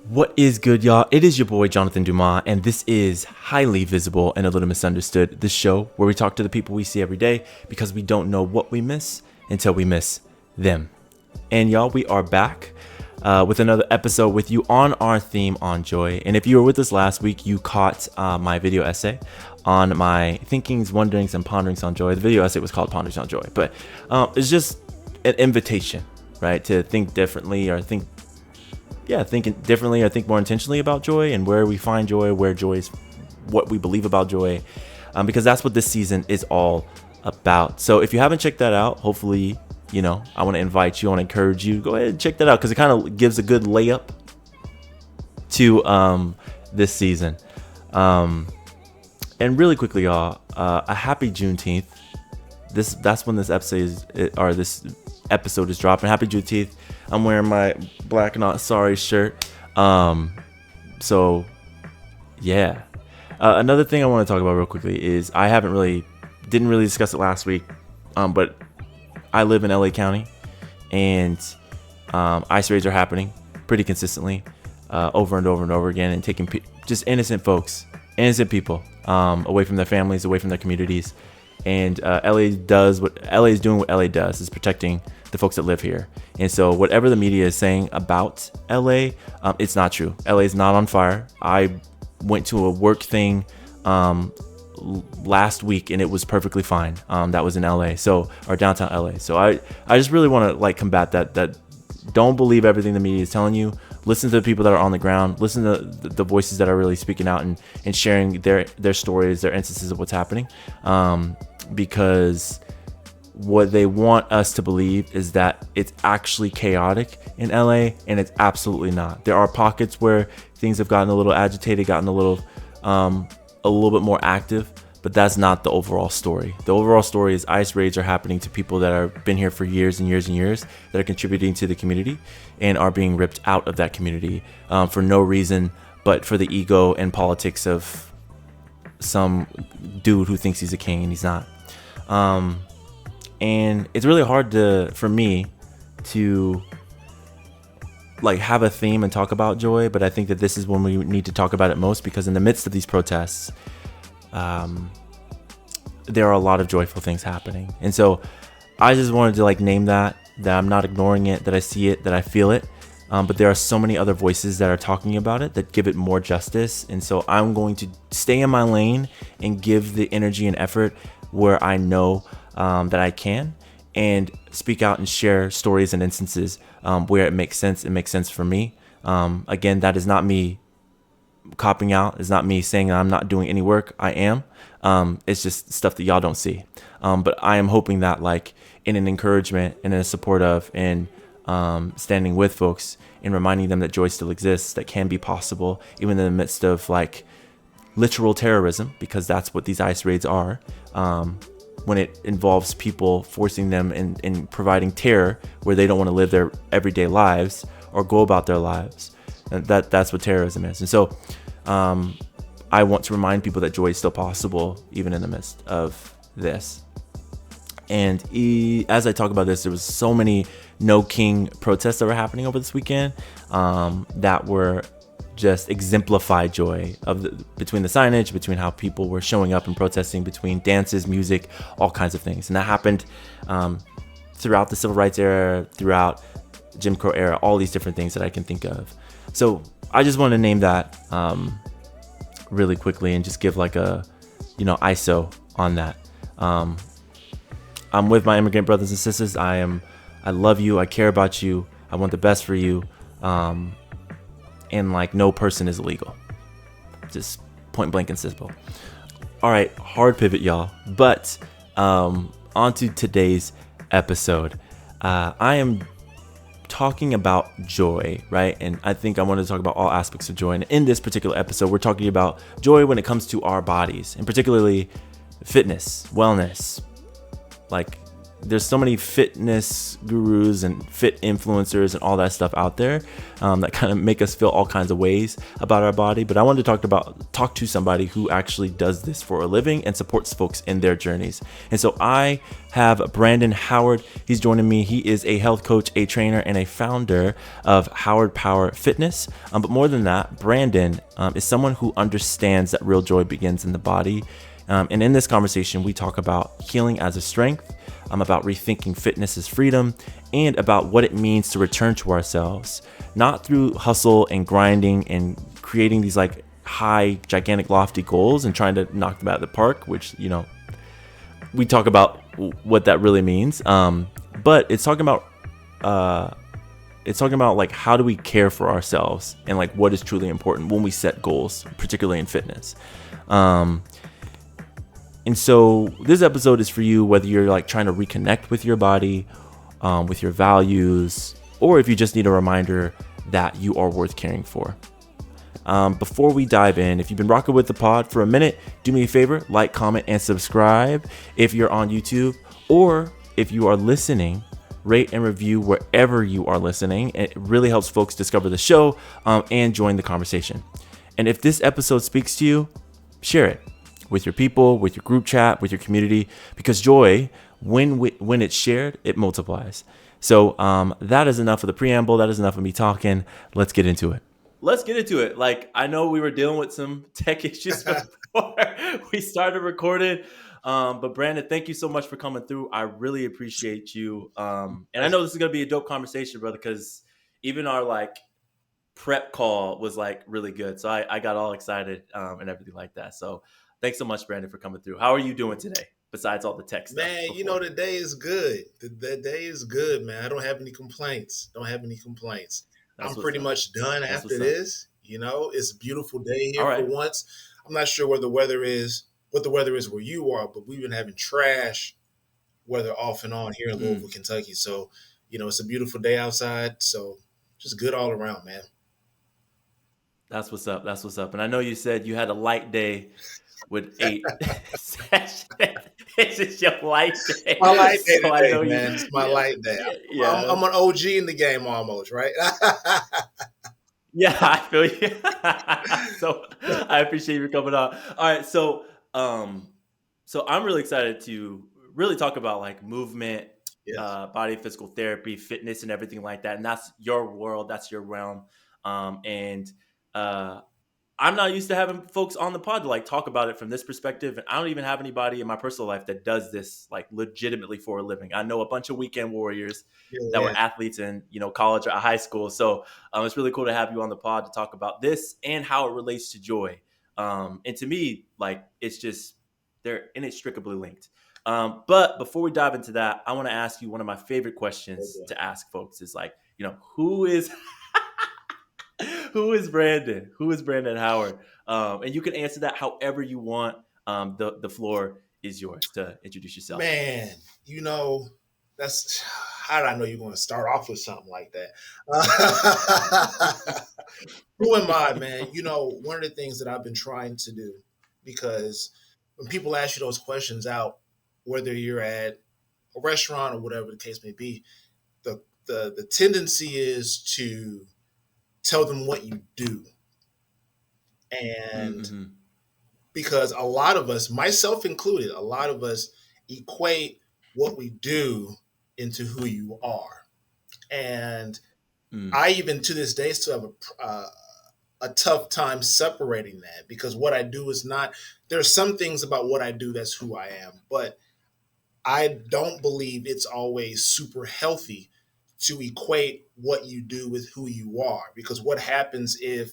What is good, y'all? It is your boy Jonathan Dumas, and this is Highly Visible and a Little Misunderstood, the show where we talk to the people we see every day because we don't know what we miss until we miss them. And y'all, we are back with another episode with you on our theme on joy. And if you were with us last week, you caught my video essay on my thinkings, wonderings, and ponderings on joy. The video essay was called Ponderings on Joy, but it's just an invitation, right, to think differently or think differently or think more intentionally about joy and where we find joy, where joy is, what we believe about joy, because that's what this season is all about. So if you haven't checked that out, hopefully, I want to invite you, I want to encourage you, go ahead and check that out because it kind of gives a good layup to this season. And really quickly, y'all, a happy Juneteenth. That's when this episode is dropping. Happy Juneteenth. I'm wearing my Black Not Sorry shirt. So yeah. Another thing I want to talk about real quickly is I didn't really discuss it last week. But I live in LA County, and ice raids are happening pretty consistently, over and over and over again, and taking just innocent people, away from their families, away from their communities. And LA is doing what LA does, is protecting the folks that live here. And so whatever the media is saying about LA, it's not true. LA is not on fire. I went to a work thing last week and it was perfectly fine. That was in LA, or downtown LA. So I just really want to combat that don't believe everything the media is telling you. Listen to the people that are on the ground. Listen to the voices that are really speaking out and sharing their stories, their instances of what's happening. Because what they want us to believe is that it's actually chaotic in LA, and it's absolutely not. There are pockets where things have gotten a little agitated, gotten a little bit more active, but that's not the overall story. The overall story is ice raids are happening to people that have been here for years and years and years, that are contributing to the community and are being ripped out of that community for no reason but for the ego and politics of some dude who thinks he's a king and he's not. And it's really hard for me to have a theme and talk about joy, but I think that this is when we need to talk about it most, because in the midst of these protests, there are a lot of joyful things happening. And so I just wanted to name that I'm not ignoring it, that I see it, that I feel it. But there are so many other voices that are talking about it that give it more justice. And so I'm going to stay in my lane and give the energy and effort where I know that I can, and speak out and share stories and instances where it makes sense. It makes sense for me. Again, that is not me copping out. It's not me saying I'm not doing any work. I am. It's just stuff that y'all don't see. But I am hoping that in an encouragement and in a support of, and standing with folks and reminding them that joy still exists, that can be possible even in the midst of literal terrorism, because that's what these ice raids are. When it involves people forcing them and providing terror where they don't want to live their everyday lives or go about their lives. And that's what terrorism is. And so I want to remind people that joy is still possible even in the midst of this. And as I talk about this, there was so many No King protests that were happening over this weekend that were just exemplified joy between the signage, between how people were showing up and protesting, between dances, music, all kinds of things. And that happened throughout the civil rights era, throughout Jim Crow era, all these different things that I can think of. So I just wanted to name that really quickly and just give a ISO on that. I'm with my immigrant brothers and sisters. I love you. I care about you. I want the best for you. And no person is illegal. Just point blank and simple. All right, hard pivot, y'all. But on to today's episode. I am talking about joy, right? And I think I want to talk about all aspects of joy. And in this particular episode, we're talking about joy when it comes to our bodies, and particularly fitness, wellness, there's so many fitness gurus and fit influencers and all that stuff out there that kind of make us feel all kinds of ways about our body. But I wanted to talk to somebody who actually does this for a living and supports folks in their journeys. And so I have Brandon Howard. He's joining me. He is a health coach, a trainer, and a founder of Howard Power Fitness. But more than that, Brandon is someone who understands that real joy begins in the body. And in this conversation, we talk about healing as a strength, about rethinking fitness as freedom, and about what it means to return to ourselves, not through hustle and grinding and creating these like high, gigantic, lofty goals and trying to knock them out of the park, which, you know, we talk about what that really means. But it's talking about like how do we care for ourselves and like what is truly important when we set goals, particularly in fitness. And so this episode is for you, whether you're like trying to reconnect with your body, with your values, or if you just need a reminder that you are worth caring for. Before we dive in, if you've been rocking with the pod for a minute, do me a favor, like, comment, and subscribe if you're on YouTube, or if you are listening, rate and review wherever you are listening. It really helps folks discover the show and join the conversation. And if this episode speaks to you, share it with your people, with your group chat, with your community, because joy, when it's shared, it multiplies. So that is enough of the preamble. That is enough of me talking. Let's get into it. Like, I know we were dealing with some tech issues before we started recording. But Brandon, thank you so much for coming through. I really appreciate you. And I know this is going to be a dope conversation, brother, because even our like prep call was like really good. So I got all excited and everything like that. So thanks so much, Brandon, for coming through. How are you doing today? Besides all the tech stuff. Man, before? you know, the day is good. The day is good, man. I don't have any complaints. That's I'm what's pretty up. much done That's after what's up. this. You know, it's a beautiful day All here for right. once. I'm not sure what the weather is where you are, but we've been having trash weather off and on here in Louisville, Kentucky. So, you know, it's a beautiful day outside. So just good all around, man. That's what's up. That's what's up. And I know you said you had a light day with 8 sessions. It's just your light My day. light day So I today, know you. man. It's my Yeah. light day. Yeah. I'm Yeah. an OG in the game almost, right? Yeah, I feel you. So I appreciate you coming on. All right, um, so I'm really excited to really talk about like movement, Yes. body, physical therapy, fitness, and everything like that. And that's your world, that's your realm. And uh, I'm not used to having folks on the pod to like talk about it from this perspective. And I don't even have anybody in my personal life that does this like legitimately for a living. I know a bunch of weekend warriors that Yeah. were athletes in, you know, college or high school. So it's really cool to have you on the pod to talk about this and how it relates to joy. And to me, like it's just they're inextricably linked. But before we dive into that, I want to ask you one of my favorite questions Yeah. to ask folks is like, you know, who is who is Brandon? Who is Brandon Howard? And you can answer that however you want. The floor is yours to introduce yourself. Man, you know, that's how did I know you're going to start off with something like that? Who am I, man? You know, one of the things that I've been trying to do, because when people ask you those questions out, whether you're at a restaurant or whatever the case may be, the tendency is to tell them what you do. And Mm-hmm. because a lot of us, myself included, a lot of us equate what we do into who you are. And Mm. I even to this day still have a tough time separating that because what I do is not, there's some things about what I do that's who I am, but I don't believe it's always super healthy to equate what you do with who you are because what happens if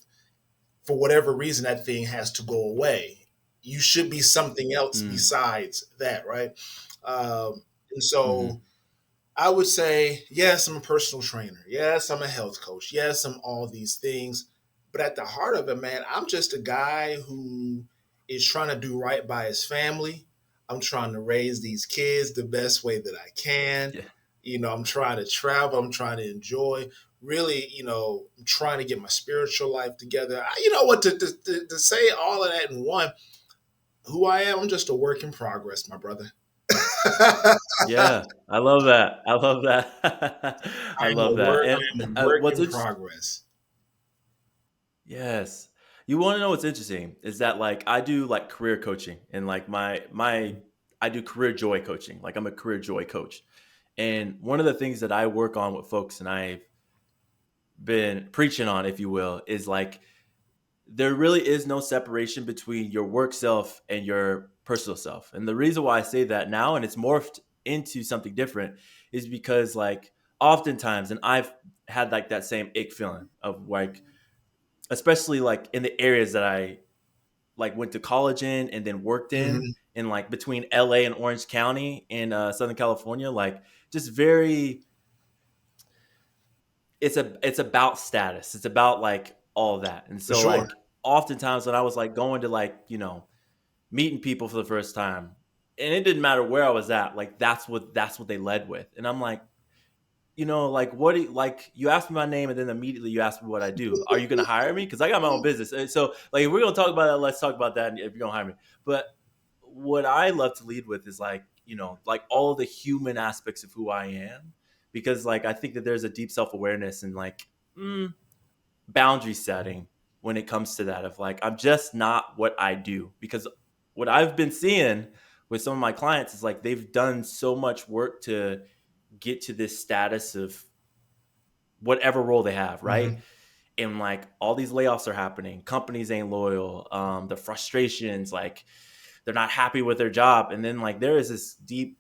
for whatever reason that thing has to go away. You should be something else Mm. besides that, right? And Mm-hmm. so I would say, yes, I'm a personal trainer. Yes, I'm a health coach. Yes, I'm all these things. But at the heart of it, man, I'm just a guy who is trying to do right by his family. I'm trying to raise these kids the best way that I can. Yeah. You know, I'm trying to travel. I'm trying to enjoy. Really, you know, I'm trying to get my spiritual life together. You know what? To say all of that in one, who I am, I'm just a work in progress, my brother. Yeah, I love that. I love that. I love that. I And am a work what's in interesting? progress. Yes. You want to know what's interesting is that like I do like career coaching and like my I do career joy coaching. Like I'm a career joy coach. And one of the things that I work on with folks and I've been preaching on, if you will, is like there really is no separation between your work self and your personal self. And the reason why I say that now and it's morphed into something different is because like oftentimes, and I've had like that same ick feeling of like, especially like in the areas that I like went to college in and then worked Hmm. in like between LA and Orange County in Southern California, like just very it's about status. It's about like all of that. And For so sure. like oftentimes when I was like going to like, meeting people for the first time, and it didn't matter where I was at, like that's what they led with. And I'm like, like what do you, like you ask me my name and then immediately you ask me what I do. Are you gonna hire me? Because I got my own business. And so like if we're gonna talk about that, let's talk about that if you're gonna hire me. But what I love to lead with is like, like all the human aspects of who I am. Because like I think that there's a deep self-awareness and like boundary setting when it comes to that of like I'm just not what I do because what I've been seeing with some of my clients is like they've done so much work to get to this status of whatever role they have, right? Hmm. And like all these layoffs are happening, companies ain't loyal, the frustrations, like they're not happy with their job, and then like there is this deep,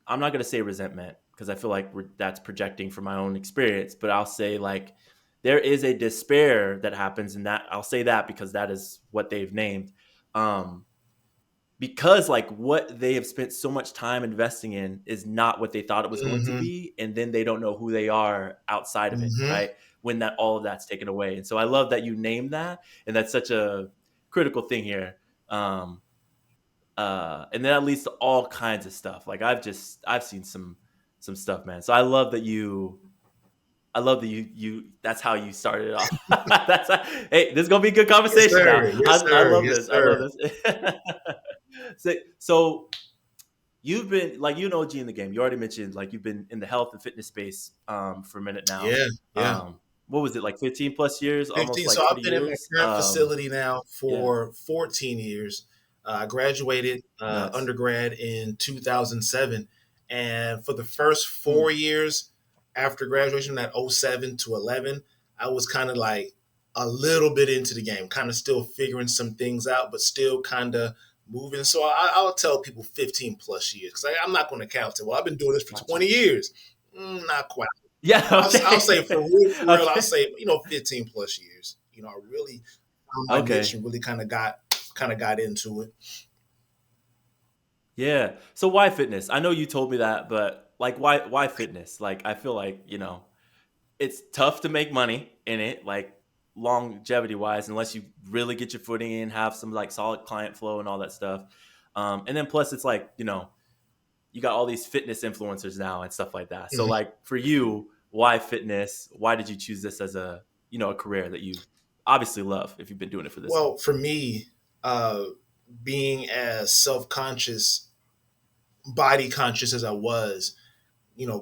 I'm not going to say resentment because I feel like that's projecting from my own experience, but I'll say like there is a despair that happens, and that I'll say that because that is what they've named. Um, because like what they have spent so much time investing in is not what they thought it was going to Hmm. be, and then they don't know who they are outside of it, Hmm. right? When that all of that's taken away, and so I love that you named that, and that's such a critical thing here. Um, and that leads to all kinds of stuff. Like I've seen some stuff, man. So I love that you that's how you started it off. Hey, this is gonna be a good Yes, conversation now. sir. I, Yes, I sir. love Yes, this. I love sir. this. So you've been like G in the game. You already mentioned like you've been in the health and fitness space for a minute now. Yeah. Yeah. What was it like 15 plus years, almost 15. like So 20 I've been in my years? current facility now Yeah, for 14 years. I graduated nice. undergrad in 2007. And for the first Mm, 4 years after graduation, that '07 to 11, I was kind of like a little bit into the game, kind of still figuring some things out, but still kind of moving. So I'll tell people 15 plus years because I'm not going to count it. Well, I've been doing this for gotcha. 20 years. Not quite. Yeah. I'll Okay. say for real, I'll Okay. say 15 plus years. I really found my niche Okay. and really kind of got into it. Yeah. So why fitness? I know you told me that, but like why fitness? Like I feel like, it's tough to make money in it, like longevity wise, unless you really get your footing in, have some like solid client flow and all that stuff. And then plus it's like, you got all these fitness influencers now and stuff like that. So Mhm. like for you, why fitness? Why did you choose this as a career that you obviously love if you've been doing it for this long? Well, for me, uh, being as self conscious, body conscious as I was,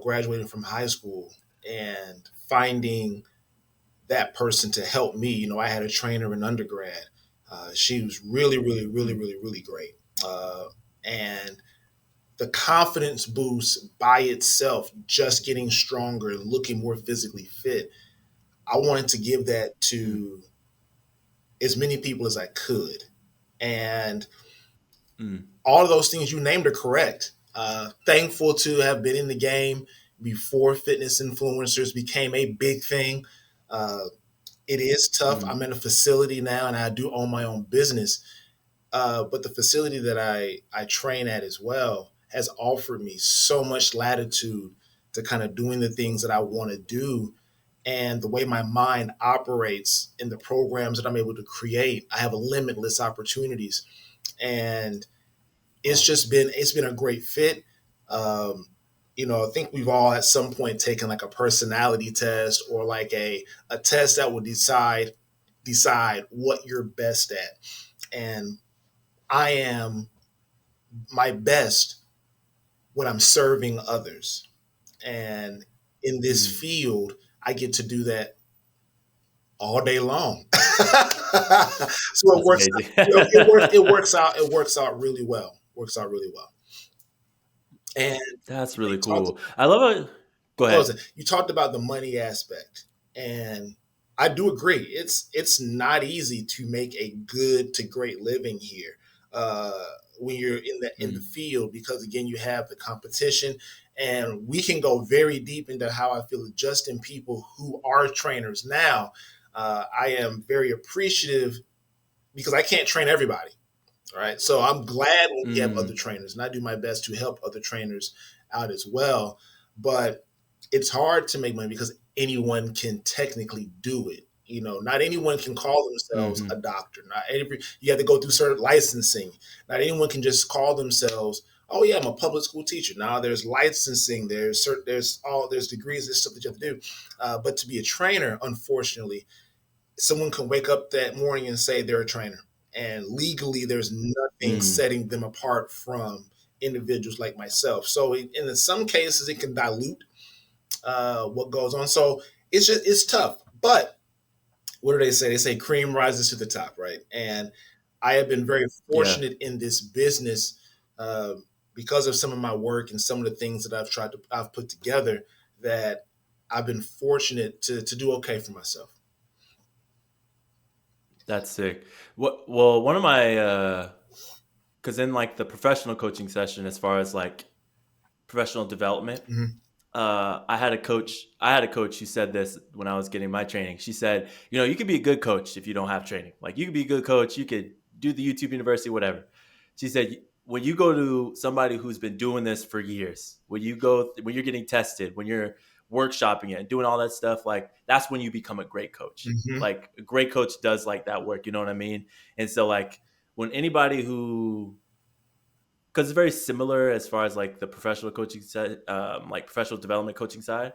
graduating from high school and finding that person to help me. I had a trainer in undergrad. She was really, really, really, Mm, really, really great. And the confidence boost by itself, just getting stronger, looking more physically fit, I wanted to give that mm, to as many people as I could. And mm, all of those things you named are correct. Thankful to have been in the game before fitness influencers became a big thing. Uh, it is tough. mm. I'm in a facility now and I do own my own business. But the facility that I train at as well has offered me so much latitude to kind of doing the things that I want to do. And the way my mind operates in the programs that I'm able to create, I have limitless opportunities. And Wow. it's been a great fit. Um, I think we've all at some point taken like a personality test or like a test that will decide what you're best at. And I am my best when I'm serving others. And in this Mm, field, I get to do that all day long. So it that's works. amazing. It works out really well. Works out really well. And That's you really talked cool. I love it. Go what was ahead. it? You talked about the money aspect, and I do agree. It's not easy to make a good to great living here uh, when you're in the Mm, field, because again you have the competition, and we can go very deep into how I feel just in people who are trainers now. I am very appreciative because I can't train everybody. Right. So I'm glad when we have other mm, trainers, and I do my best to help other trainers out as well. But it's hard to make money because anyone can technically do it. Not anyone can call themselves hmm. a doctor. Not every You have to go through certain licensing. Not anyone can just call themselves, "Oh yeah, I'm a public school teacher." Now there's licensing. There's degrees. There's stuff that you have to do. But to be a trainer, unfortunately, someone can wake up that morning and say they're a trainer, and legally there's nothing Mm. setting them apart from individuals like myself. So in some cases it can dilute what goes on. So it's tough. But what do they say? They say cream rises to the top, right? And I have been very Yeah, fortunate in this business, uh, because of some of my work and some of the things that I've put together, that I've been fortunate to do okay for myself. that's sick. What? Well, one of my because in like the professional coaching session, as far as like professional development, Hmm. I had a coach who said this when I was getting my training. She said, you could be a good coach if you don't have training. Like you could be a good coach, you could do the YouTube University, whatever. She said, when you go to somebody who's been doing this for years, when you're getting tested, when you're workshopping it and doing all that stuff, like that's when you become a great coach. Hmm. Like a great coach does like that work. You know what I mean? And so like when anybody who because it's very similar as far as like the professional coaching side, like professional development coaching side.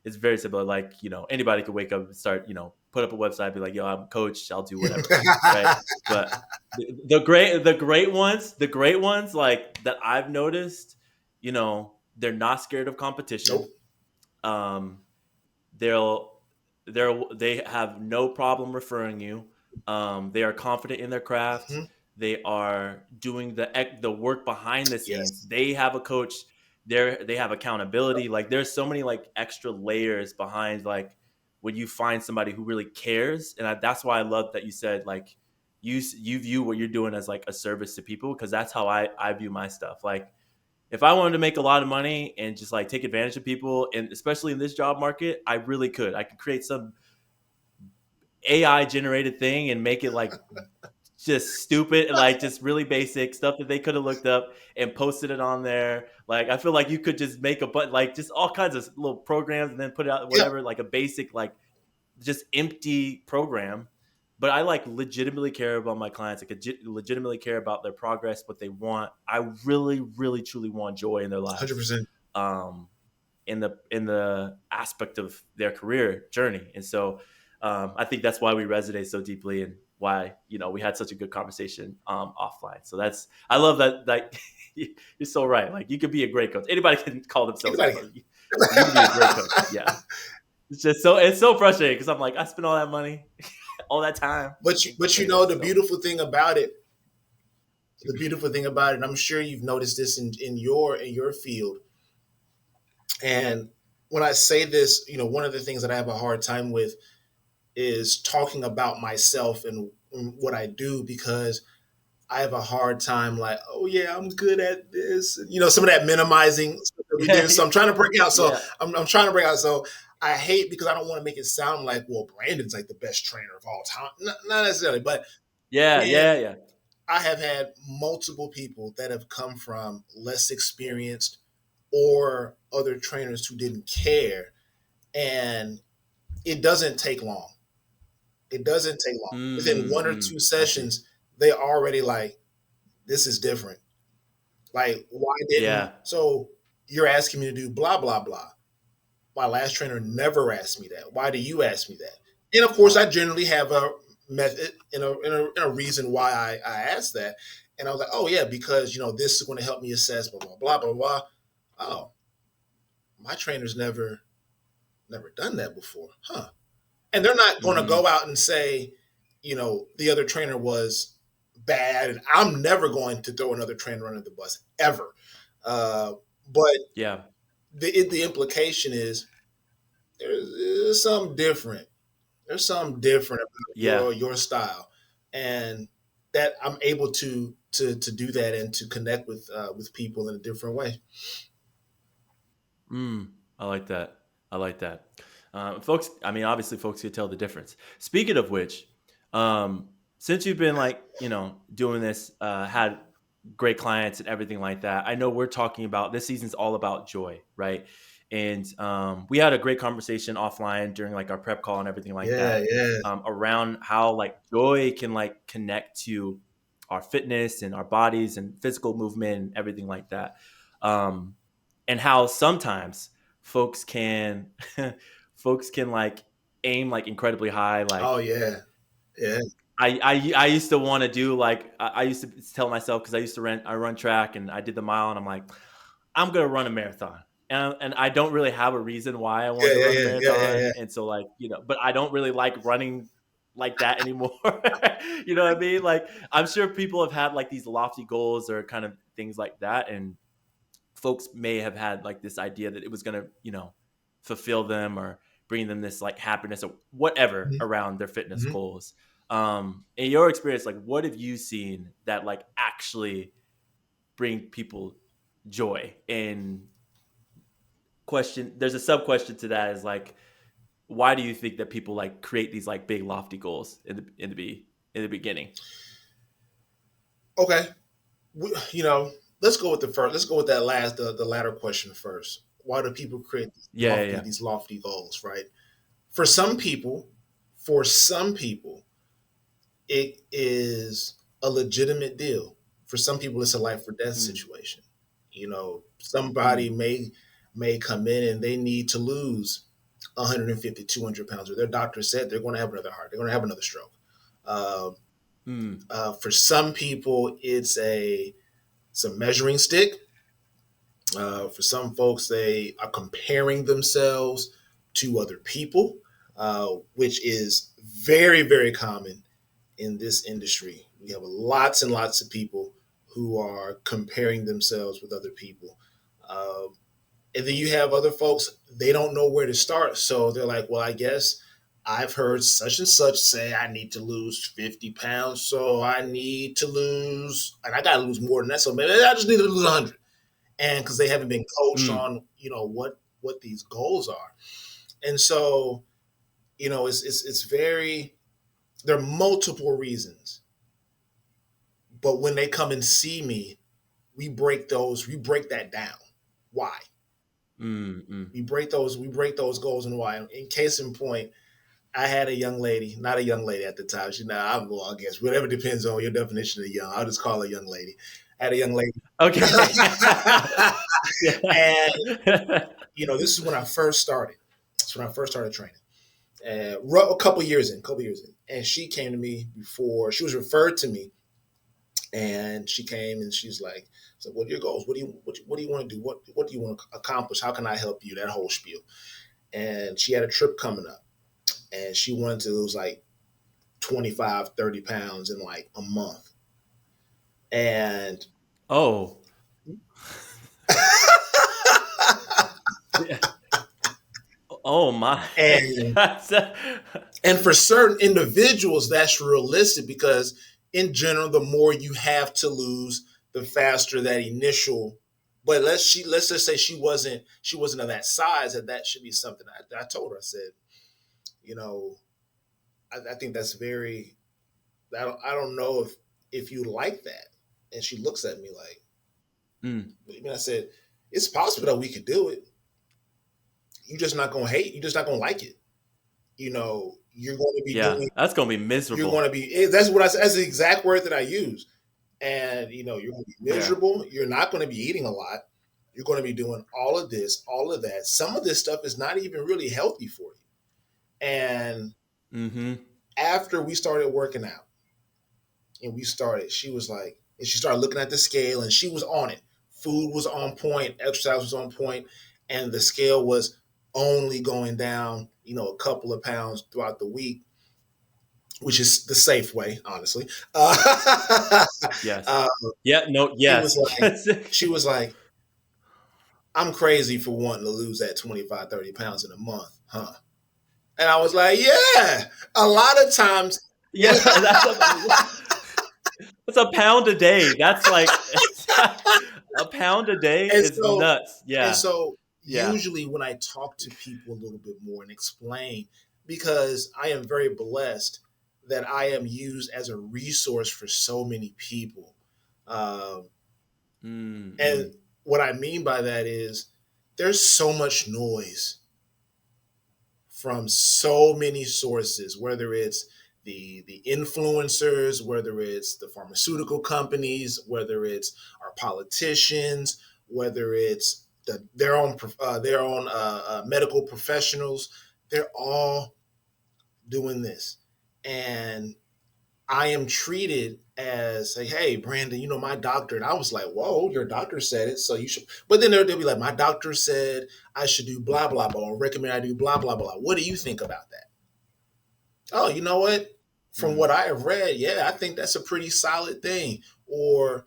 It's very similar. Like anybody could wake up and start, put up a website, be like, "Yo, I'm a coach. I'll do whatever." Right? But the great ones, like that I've noticed, they're not scared of competition. Nope. Um, they'll they have no problem referring you. They are confident in their craft. Hmm. They are doing the work behind the scenes. Yes. They have a coach. They have accountability. Like there's so many like extra layers behind like when you find somebody who really cares. And that's why I love that you said like you view what you're doing as like a service to people, because that's how I view my stuff. Like if I wanted to make a lot of money and just like take advantage of people, and especially in this job market, I really could. I could create some AI generated thing and make it like just stupid, like just really basic stuff that they could have looked up and posted it on there. Like I feel like you could just make a but like just all kinds of little programs and then put it out Yep. whatever, like a basic like just empty program. But I like legitimately care about my clients. I could legitimately care about their progress, what they want. I really, really, truly want joy in their Hundred lives. percent. Um, in the aspect of their career journey. And so I think that's why we resonate so deeply and why we had such a good conversation offline. So that's I love that. Like you're so right. Like you could be a great coach. Anybody can call themselves a Anybody coach. You could be a great coach. Yeah. It's so frustrating because I'm like I spent all that money, all that time. but Anyway, so the beautiful thing about it, and I'm sure you've noticed this in your field. And when I say this, one of the things that I have a hard time with is talking about myself and what I do, because I have a hard time like, oh yeah, I'm good at this. Some of that minimizing stuff that we do. So I'm trying to break out. So yeah, I'm trying to break out. So I hate, because I don't want to make it sound like, well, Brandon's like the best trainer of all time. Not necessarily, but yeah, man, yeah, yeah. I have had multiple people that have come from less experienced or other trainers who didn't care. And it doesn't take long. It doesn't take long. Within one or two I see. sessions, they already like, this is different. Like, why didn't Yeah, so you're asking me to do blah blah blah. My last trainer never asked me that. Why do you ask me that? And of course, I generally have a method and a reason why I asked that. And I was like, oh yeah, because this is going to help me assess blah blah blah blah blah. oh, my trainer's never done that before, huh? And they're not going to Mm-hmm. go out and say, the other trainer was bad, and I'm never going to throw another trainer under the bus ever. Uh, but Yeah. the implication is there's something different. There's something different about Yeah. your style, and that I'm able to do that and to connect with people in a different way. I like that. I like that. Folks, I mean, obviously, folks can tell the difference. Speaking of which, since you've been like, doing this, had great clients and everything like that, I know we're talking about this season's all about joy, right? And we had a great conversation offline during like our prep call and everything like Yeah, that, yeah. around how like joy can like connect to our fitness and our bodies and physical movement and everything like that. Um, and how sometimes folks can folks can like aim like incredibly high. Oh Like yeah, yeah, I used to want to do like I used to tell myself, because I run track and I did the mile, and I'm like, I'm gonna run a marathon. And I don't really have a reason why I yeah, wanted to yeah, run a yeah, yeah, yeah, marathon. yeah. And so like, but I don't really like running like that anymore. You know what I mean? Like I'm sure people have had like these lofty goals or kind of things like that. And folks may have had like this idea that it was going to, fulfill them or bring them this like happiness or whatever Mhm, around their fitness mhm. goals. In your experience, like what have you seen that like actually bring people joy? And question, there's a sub question to that, is like, why do you think that people like create these like big lofty goals in the beginning? Okay, you know, let's go with the first. Let's go with that last, the latter question first. Why do people create Yeah, yeah, yeah. these lofty goals? Right. For some people, for some people, it is a legitimate deal. For some people, it's a life or death Mm, situation. Somebody mm, may come in and they need to lose 150, 200 pounds, or their doctor said they're going to have another heart, they're going to have another stroke. Um, mm, for some people, it's a measuring stick. For some folks, they are comparing themselves to other people, which is very, very common in this industry. We have lots and lots of people who are comparing themselves with other people. Um, and then you have other folks, they don't know where to start. So they're like, well, I guess I've heard such and such say I need to lose 50 pounds. So I need to lose, and I got to lose more than that. So maybe I just need to lose 100. And because they haven't been coached mm. on, what these goals are. And so, it's very, there are multiple reasons. But when they come and see me, we break that down. Why? Mm, mm. We break those goals and why. In case in point, I had a young lady, not a young lady at the time. Well, I guess whatever depends on your definition of young. I'll just call her a young lady. I had a young lady. Okay. Yeah. And, this is when I first started. That's when I first started training. A couple years in. And she came to me before, she was referred to me. And she came and she's like, so what are your goals? What do you want to do? What do you want to accomplish? How can I help you? That whole spiel. And she had a trip coming up and she wanted to lose like 25, 30 pounds in like a month. And Oh. Yeah. Oh my. and That's and for certain individuals, that's realistic because in general, the more you have to lose, the faster that initial. But let's just say she wasn't of that size, and that should be something I told her. I said, you know, I think that's very. I don't know if you like that. And she looks at me like, mm, what do you mean? I said, it's possible that we could do it. You're just not gonna hate. You're just not gonna like it. You're going to be yeah, doing. that's gonna be You're going to miserable. be. That's what I said. That's the exact word that I use. And you're going to be Yeah. miserable. You're not going to be eating a lot. You're going to be doing all of this, all of that. Some of this stuff is not even really healthy for you. And Mm-hmm. after we started working out, she was like, and she started looking at the scale, and she was on it food was on point, exercise was on point, and the scale was only going down, a couple of pounds throughout the week, which is the safe way, honestly. Yes. Uh, Yeah. No. she was Yes. like, she was like, I'm crazy for wanting to lose that 25, 30 pounds in a month, huh? And I was like, yeah, a lot of times. Yeah. That's a pound a day. That's like a pound a day and is so nuts. and Yeah. so Yeah. usually when I talk to people a little bit more and explain, because I am very blessed that I am used as a resource for so many people. Um, and Mm-hmm. what I mean by that is there's so much noise from so many sources, whether it's the influencers, whether it's the pharmaceutical companies, whether it's our politicians, whether it's their own medical professionals. They're all doing this, and I am treated as say, hey, Brandon, my doctor. And I was like, whoa, your doctor said it, so you should. But then they'll be like, my doctor said I should do blah, blah, blah, or recommend I do blah, blah, blah. What do you think about that? Oh, you know what? From Mm. what I have read, yeah, I think that's a pretty solid thing. Or,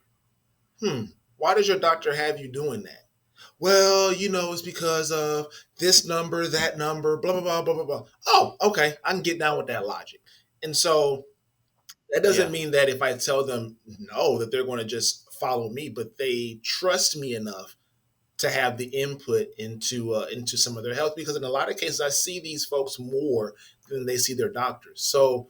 why does your doctor have you doing that? Well, it's because of this number, that number, blah, blah, blah, blah, blah, blah. Oh, okay. I can get down with that logic. And so that doesn't Yeah. mean that if I tell them no, that they're going to just follow me, but they trust me enough to have the input into some of their health, because in a lot of cases I see these folks more than they see their doctors. So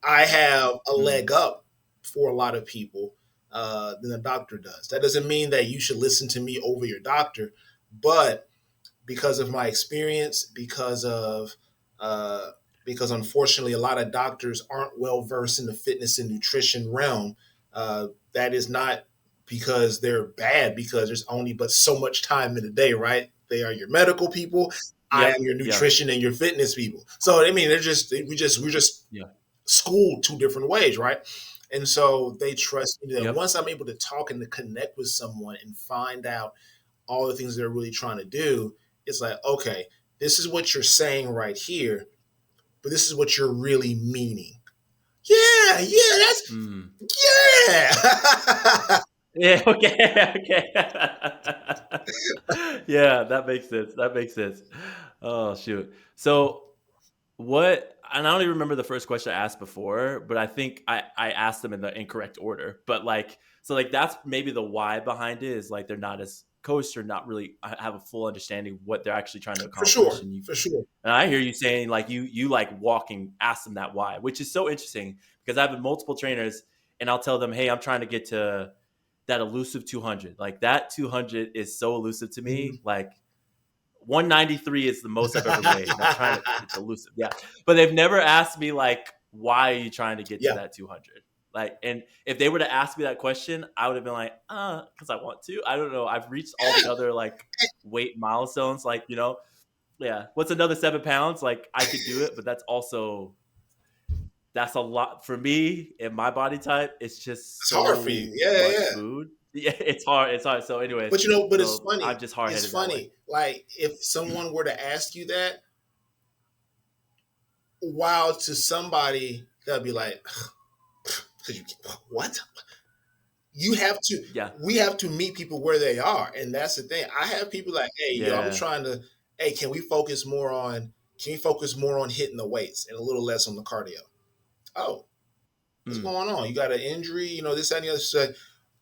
I have a Mm. leg up for a lot of people than the doctor does. That doesn't mean that you should listen to me over your doctor, but because of my experience, uh, because unfortunately a lot of doctors aren't well versed in the fitness and nutrition realm. That is not because they're bad, because there's only but so much time in the day, right? They are your medical people. I Yep. am your Yeah. nutrition and your fitness people. So I mean, we're just Yeah. schooled two different ways, right? And so they trust me that Yep. once I'm able to talk and to connect with someone and find out all the things they're really trying to do, it's like, okay, this is what you're saying right here, but this is what you're really meaning. Yeah, yeah, that's Mm. yeah. Yeah. Okay. Okay. Yeah. That makes sense. That makes sense. Oh shoot. So what? And I don't even remember the first question I asked before, but I think I asked them in the incorrect order. But like, so like that's maybe the why behind it is like they're not as coached or not really have a full understanding of what they're actually trying to For accomplish. sure, And you for sure. and I hear you saying like you like walking, ask them that why, which is so interesting because I've been multiple trainers and I'll tell them, hey, I'm trying to get to that elusive 200. Like that 200 is so elusive to me. Mhm. Like 193 is the most I've ever weighed, and I'm trying to. It's elusive, yeah. But they've never asked me like, why are you trying to get to Yeah, that 200? Like, and if they were to ask me that question, I would have been like, because I want to. I don't know. I've reached all the yeah. other like weight milestones, like yeah. What's another 7 pounds? Like I could do it, but that's a lot for me and my body type. It's just It's hard for you. so Yeah, yeah, much yeah. food. Yeah, it's hard. It's hard. So, anyways, But it's so I'm funny. just hard It's headed that way. funny. Like if someone were to ask you that, while to somebody they'll be like, "Because you what?" You have to. Yeah, We have to meet people where they are, and that's the thing. I have people like, "Hey, yo, I'm yeah. trying to. Hey, Can we focus more on hitting the weights and a little less on the cardio?" Oh, what's Mm, going on? You got an injury? This, that, and the other. Say,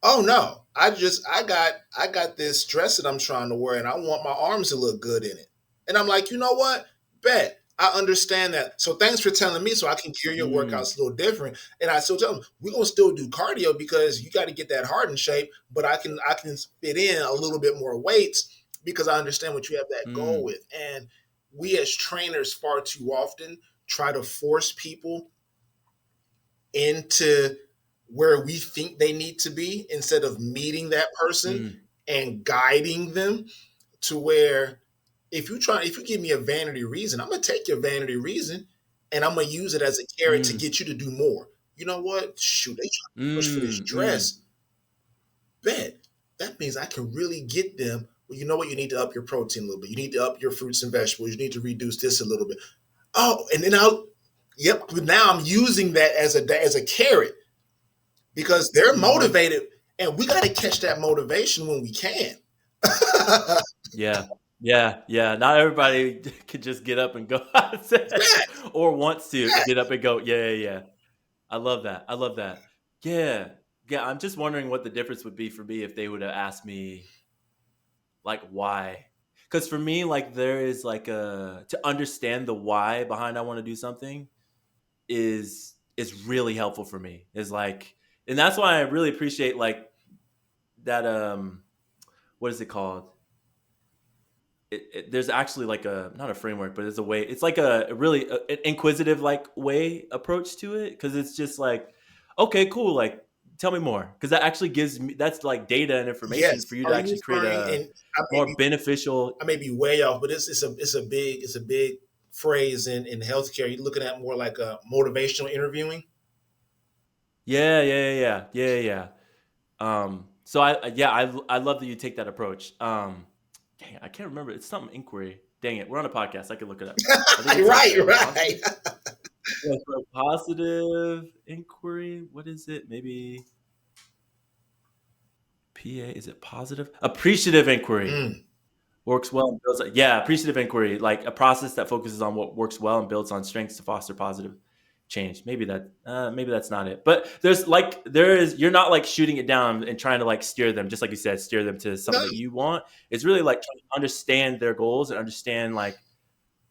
oh no, I got this dress that I'm trying to wear, and I want my arms to look good in it. And I'm like, you know what? Bet. I understand that. So thanks for telling me so I can gear your mm. workouts a little different. And I still tell them we're gonna still do cardio because you got to get that heart in shape, but I can fit in a little bit more weights because I understand what you have that goal Mm, with. And we as trainers far too often try to force people into where we think they need to be instead of meeting that person mm, and guiding them to where if you give me a vanity reason, I'm gonna take your vanity reason and I'm gonna use it as a carrot to mm, get you to do more. You know what? Shoot, they trying to push for this mm, mm. dress. Bet. that means I can really get them. Well, you know what? You need to up your protein a little bit. You need to up your fruits and vegetables. You need to reduce this a little bit. Oh, and then yep. But now I'm using that as a carrot because they're Mm-hmm. motivated, and we got to catch that motivation when we can. Yeah. Yeah. Yeah. Not everybody can just get up and go Right. or wants to Right. get up and go. Yeah. Yeah. Yeah. I love that. I love that. Yeah. Yeah. I'm just wondering what the difference would be for me if they would have asked me, like, why. Because for me, like, there is like a, to understand the why behind I want to do something is really helpful for me. Is like, and that's why I really appreciate like that, what is it called? There's actually like a, not a framework, but it's a way. It's like a really an inquisitive like way approach to it, because it's just like, okay, cool, like tell me more, because that actually gives me, that's like data and information Yes. for you to Are you actually create referring? a And I may more be beneficial. I may be way off, but it's a big phrase in healthcare. You're looking at more like a motivational interviewing. Yeah, yeah, yeah, yeah, yeah, yeah. So yeah, I love that you take that approach. Dang, I can't remember. It's something inquiry. Dang it, we're on a podcast. I can look it up. I think it's like Right, a right. positive. Yeah, so positive inquiry. What is it? Maybe PA. Is it positive? Appreciative inquiry Mm, works well and builds. Yeah, appreciative inquiry, like a process that focuses on what works well and builds on strengths to foster positive change. Maybe that's not it. But there is, you're not like shooting it down and trying to like steer them, just like you said, steer them to no, something that you want. It's really like trying to understand their goals and understand like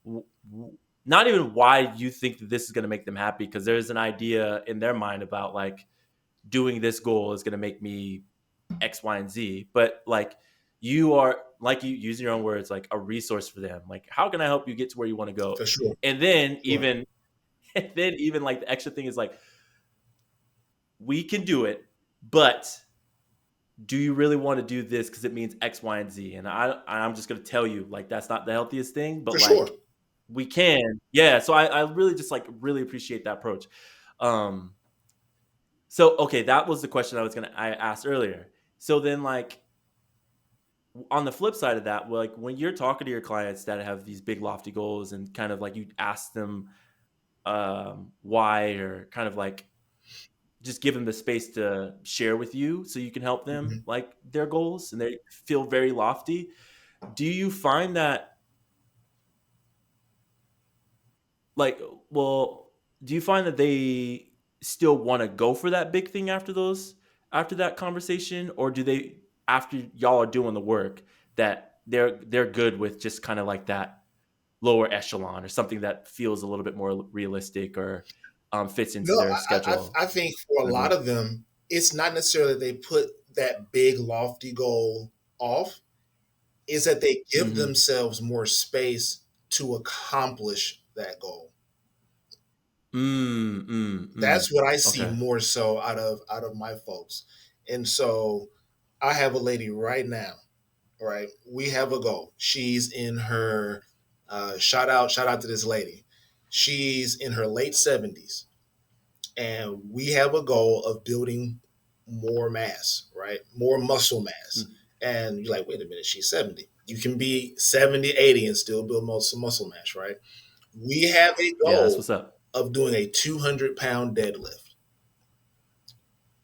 w- w- not even why you think that this is going to make them happy, because there's an idea in their mind about like doing this goal is going to make me X, Y, and Z. But like, you are, like, you using your own words, like a resource for them. Like, how can I help you get to where you want to go? for sure. And then Sure. even and then even like the extra thing is like, we can do it, but do you really want to do this because it means X, Y, and Z? And I'm just gonna tell you, like, that's not the healthiest thing, but For sure. like, we can. Yeah. So I really just like really appreciate that approach. Um so okay, that was the question I asked earlier. So then, like, on the flip side of that, like when you're talking to your clients that have these big lofty goals and kind of like you ask them why, or kind of like just give them the space to share with you so you can help them Mhm. like their goals and they feel very lofty. Do you find that, like, well, do you find that they still want to go for that big thing after those, after that conversation, or do they, after y'all are doing the work, that they're good with just kind of like that lower echelon or something that feels a little bit more realistic, or fits into No, their I schedule? I think for a Whatever. lot of them, it's not necessarily they put that big lofty goal off. Is that they give Mm-hmm. themselves more space to accomplish that goal. Mm, mm, mm. That's what I see Okay. more so out of my folks. And so I have a lady right now, right? We have a goal. She's in her shout out to this lady. She's in her late 70s, and we have a goal of building more mass, right? More muscle mass. Mm. And you're like, wait a minute, she's 70. You can be 70, 80 and still build muscle mass, right? We have a Yeah, that's goal what's up. of doing a 200-pound deadlift.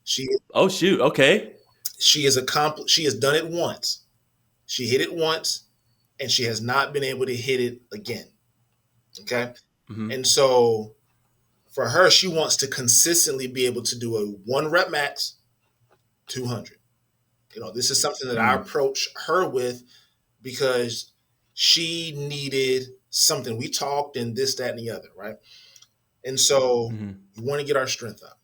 She Oh shoot. Okay. she has accomplished. She has done it once. She hit it once, and she has not been able to hit it again. Okay, Mm-hmm. and so for her, she wants to consistently be able to do a one rep max 200. This is something that I Mm. approach her with because she needed something. We talked and this, that, and the other, right? And so Mm-hmm. we want to get our strength up.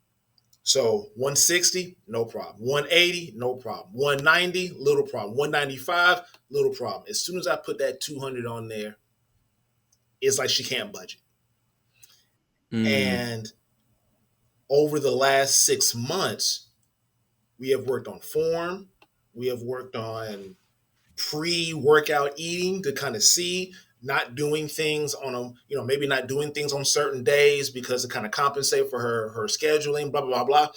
So 160, no problem. 180, no problem. 190, little problem. 195, little problem. As soon as I put that 200 on there, it's like she can't budget. Mm. And over the last 6 months, we have worked on form. We have worked on pre-workout eating to kind of see not doing things on maybe not doing things on certain days because to kind of compensate for her scheduling, blah blah blah blah.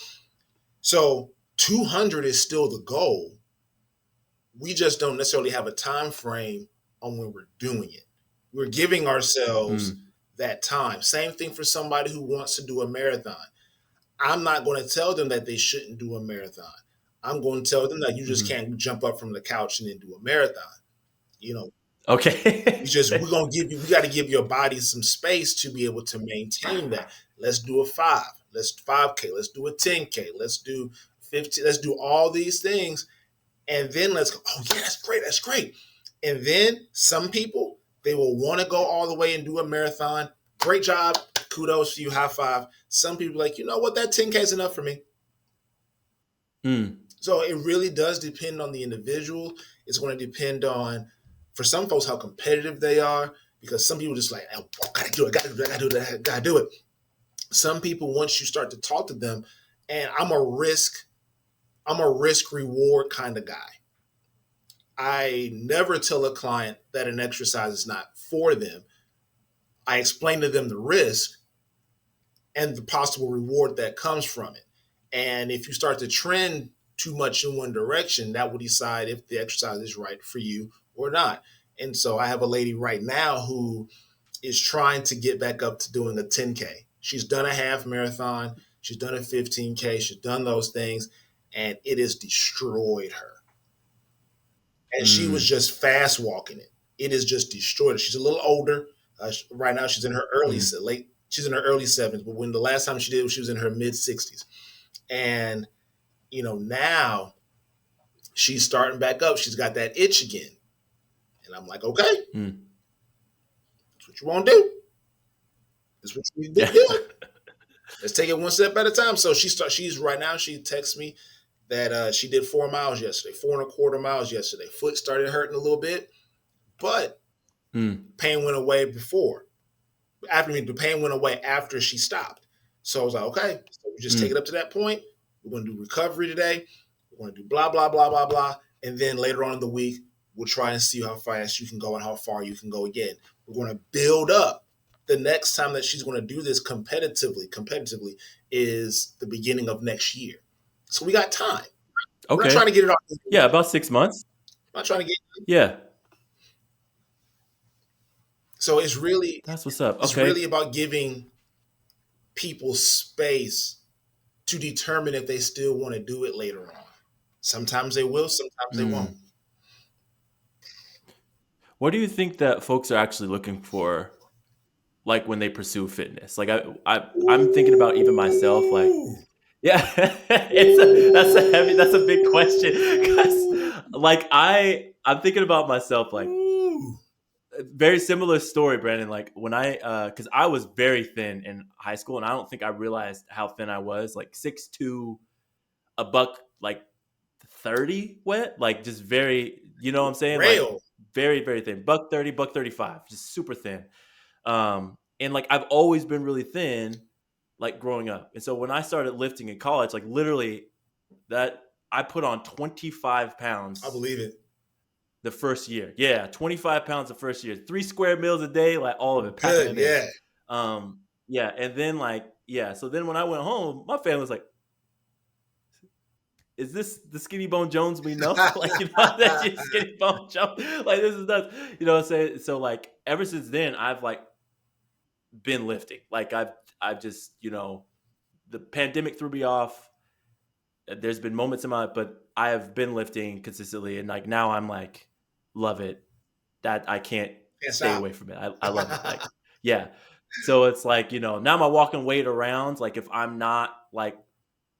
So 200 is still the goal, We just don't necessarily have a time frame on when we're doing it. We're giving ourselves Mm, that time. Same thing for somebody who wants to do a marathon. I'm not going to tell them that they shouldn't do a marathon. I'm going to tell them that you just mm-hmm. can't jump up from the couch and then do a marathon. You know, Okay. we're gonna give you. We got to give your body some space to be able to maintain that. Let's do a 5. Let's 5K. Let's do a 10K. Let's do 50. Let's do all these things, and then let's go. Oh yeah, that's great. That's great. And then some people, they will want to go all the way and do a marathon. Great job. Kudos to you. High five. Some people are like, you know what, that 10K is enough for me. Mm, So it really does depend on the individual. It's going to depend on, for some folks, how competitive they are. Because some people just like, oh, gotta do it, gotta do it, gotta do it, gotta do it. Some people, once you start to talk to them, and I'm a risk reward kind of guy. I never tell a client that an exercise is not for them. I explain to them the risk and the possible reward that comes from it. And if you start to trend too much in one direction, that will decide if the exercise is right for you or not. And so I have a lady right now who is trying to get back up to doing a 10K. She's done a half marathon, she's done a 15K, she's done those things, and it has destroyed her. And she was mm, just fast walking it. It is just destroyed her. She's a little older. Right now, she's in her mm. late. She's in her early 70s, but when the last time she did it, she was in her mid 60s. And now she's starting back up. She's got that itch again, and I'm like, okay, Mm. that's what you want to do. That's what you need to Yeah. be doing. Let's take it one step at a time. So she's right now. She texts me that she did 4 miles yesterday, 4.25 miles yesterday. Foot started hurting a little bit, but Mm, pain went away before. The pain went away after she stopped. So I was like, okay, so we just take it mm. up to that point. We're going to do recovery today. We're going to do blah, blah, blah, blah, blah. And then later on in the week, we'll try and see how fast you can go and how far you can go again. We're going to build up. The next time that she's going to do this competitively is the beginning of next year. So we got time. We're not trying Okay. to get it all. Yeah, about 6 months. I'm not trying to get. Yeah, So it's really, that's what's up. it's really Okay. about giving people space to determine if they still want to do it later on. Sometimes they will, sometimes they won't. Mm. What do you think that folks are actually looking for, like when they pursue fitness? Like I'm thinking about even myself. Like, Ooh. yeah, that's a big question because like I'm thinking about myself like Ooh. very similar story, Brandon. Like when because I was very thin in high school, and I don't think I realized how thin I was. Like 6'2", a buck like 30 wet, like just very, you know what I'm saying? Like Rail. very, very thin. Buck 30, buck 35, just super thin. And like I've always been really thin, like growing up. And so when I started lifting in college, like literally that I put on 25 I pounds believe it. the first year. Yeah, 25 pounds the first year. 3 square meals a day, like all of it, packing Good, it in. yeah. Yeah, and then like, yeah, so then when I went home, my family was like, is this the Skinny Bone Jones we know? Like, you know, that's just Skinny Bone Jones. Like, this is nuts. You know what I'm saying? So, like, ever since then, I've like been lifting. Like, I've just, the pandemic threw me off. There's been moments in my, but I have been lifting consistently, and like now I'm like, love it. That I can't Can't stay stop. away from it. I love it. Like, yeah. So it's like, now I'm walking weight around. Like, if I'm not like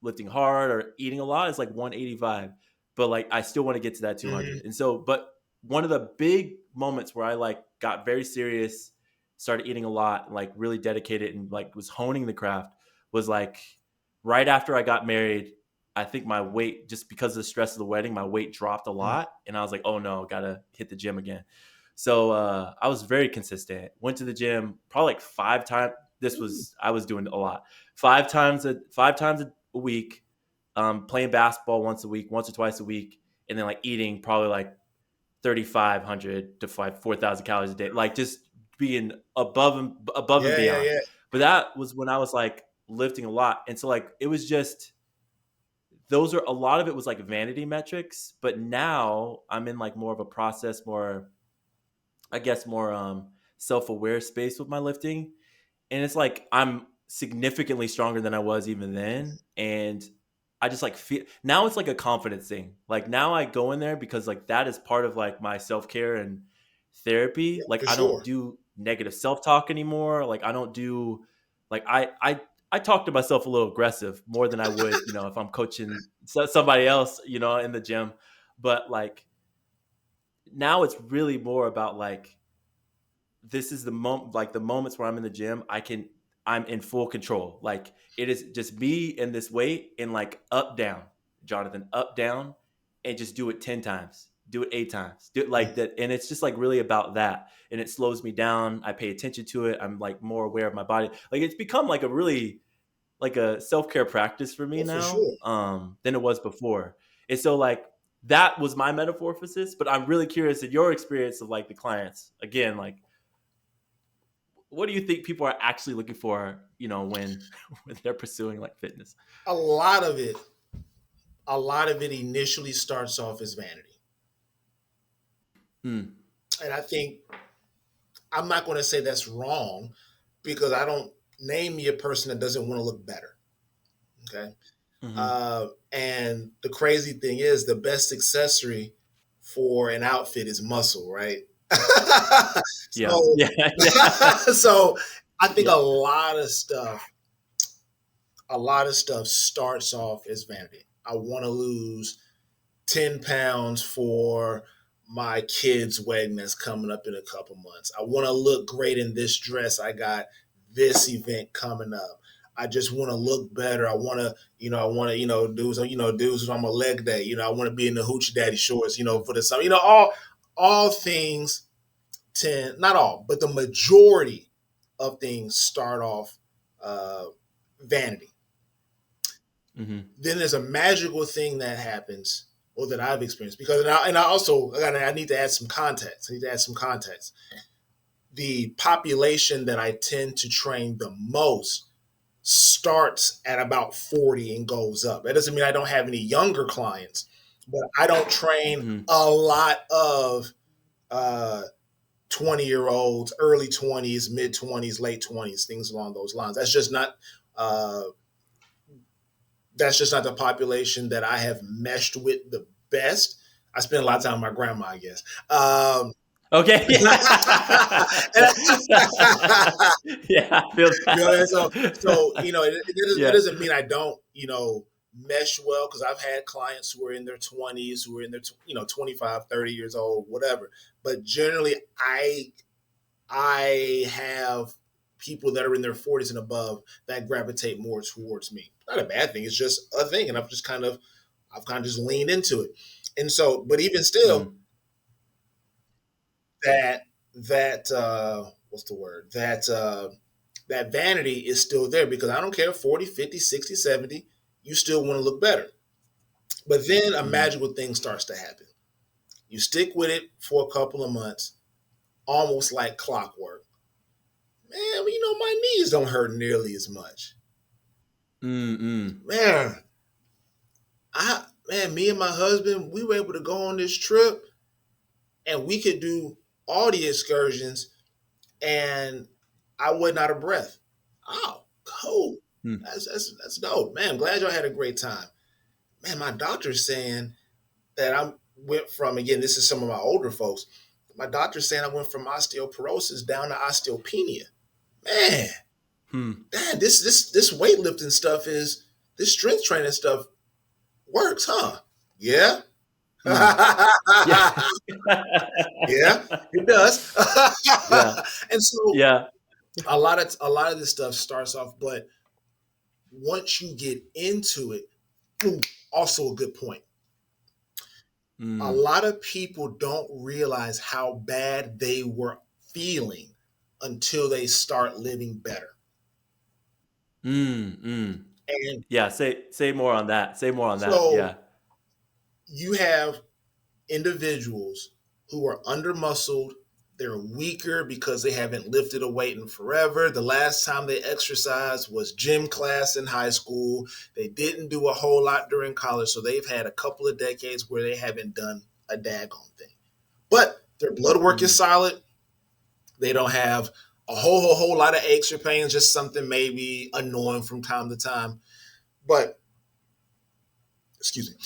lifting hard or eating a lot, it's like 185. But like I still want to get to that Mhm. 200. And so, but one of the big moments where I like got very serious, started eating a lot, like really dedicated and like was honing the craft was like right after I got married. I think my weight, just because of the stress of the wedding, my weight dropped a lot. And I was like, oh no, gotta hit the gym again. So I was very consistent. Went to the gym probably like 5 times. I was doing a lot. 5 times a week, playing basketball once a week, once or twice a week, and then like eating probably like 3,500 to 4,000 calories a day, like just being above and Yeah, beyond. yeah, But that was when I was like lifting a lot, and so like it was just those are a lot of it was like vanity metrics, but now I'm in like more of a process, more I guess more self-aware space with my lifting, and it's like I'm significantly stronger than I was even then, and I just like feel now it's like a confidence thing. Like now I go in there because like that is part of like my self-care and therapy. Yeah, Like for I don't sure. do negative self-talk anymore. Like I don't do like I talk to myself a little aggressive more than I would, if I'm coaching somebody else, in the gym. But like now it's really more about like this is the moment, like the moments where I'm in the gym, I'm in full control. Like it is just me in this weight and like up down, Jonathan, up down, and just do it 10 times, do it 8 times, do it like that. And it's just like really about that. And it slows me down. I pay attention to it. I'm like more aware of my body. Like it's become like a really like a self-care practice for me Oh, for now, sure. than it was before. And so like that was my metamorphosis, but I'm really curious in your experience of like the clients again, like what do you think people are actually looking for, when when they're pursuing like fitness? A lot of it, a lot of it initially starts off as vanity. Mm, And I think I'm not going to say that's wrong because I don't name me a person that doesn't want to look better. Okay. mm-hmm. And the crazy thing is, the best accessory for an outfit is muscle, right? Yeah, so, yeah, yeah, so I think yeah. a lot of stuff starts off as vanity. I want to lose 10 pounds for my kid's wedding that's coming up in a couple months. I want to look great in this dress. I got this event coming up. I just want to look better. Dudes on my leg day. I want to be in the hoochie daddy shorts, for the summer. All things tend, not all, but the majority of things start off uh, vanity. Mm-hmm. Then there's a magical thing that happens or that I've experienced because and I also I need to add some context. I need to add some context. The population that I tend to train the most starts at about 40 and goes up. That doesn't mean I don't have any younger clients, but I don't train Mm-hmm. a lot of uh 20-year-olds, early 20s, mid 20s, late 20s, things along those lines. Uh that's just not the population that I have meshed with the best. I spend a lot of time with my grandma, I guess. Okay. And Yeah, I feel it yeah. doesn't mean I don't, mesh well because I've had clients who are in their 20s, who are in their 25, 30 years old, whatever. But generally, I have people that are in their 40s and above that gravitate more towards me. Not a bad thing. It's just a thing. And I've kind of just leaned into it. And so, but even still, Mm, what's the word? That vanity is still there because I don't care 40, 50, 60, 70, you still want to look better. But then a mm, magical thing starts to happen. You stick with it for a couple of months, almost like clockwork. Man, my knees don't hurt nearly as much. mm, mm. Man, me and my husband, we were able to go on this trip and we could do all the excursions and I wasn't out of breath. Oh, cool. Mm. That's dope. Man, I'm glad y'all had a great time. Man, my doctor's saying that I went from, again, this is some of my older folks. My doctor's saying I went from osteoporosis down to osteopenia. Man, Hmm. this weightlifting stuff this strength training stuff works, huh? Yeah. Mm. Yeah. Yeah, it does. Yeah. And so Yeah. a lot of this stuff starts off, but once you get into it, boom, also a good point. A Mm. lot of people don't realize how bad they were feeling until they start living better. Mm. Mm. And Yeah. Say more on that. Say more on that. so Yeah. you have individuals who are under muscled, They're weaker because they haven't lifted a weight in forever. The last time they exercised was gym class in high school. They didn't do a whole lot during college, so they've had a couple of decades where they haven't done a daggone thing. But their blood work is Mm. solid. They don't have a whole lot of aches or pains, just something maybe annoying from time to time. But excuse me.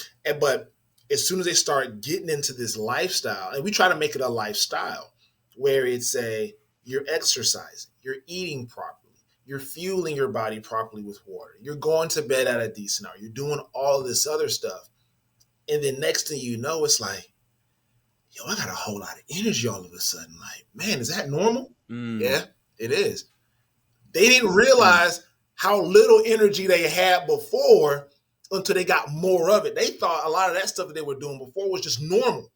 But as soon as they start getting into this lifestyle, and we try to make it a lifestyle where it's a you're exercising, you're eating properly, you're fueling your body properly with water, you're going to bed at a decent hour, you're doing all this other stuff. And then next thing you know, it's like, yo, I got a whole lot of energy all of a sudden. Like, man, is that normal? Mm. Yeah, it is. They didn't Mm. realize how little energy they had before until they got more of it. They thought a lot of that stuff that they were doing before was just normal.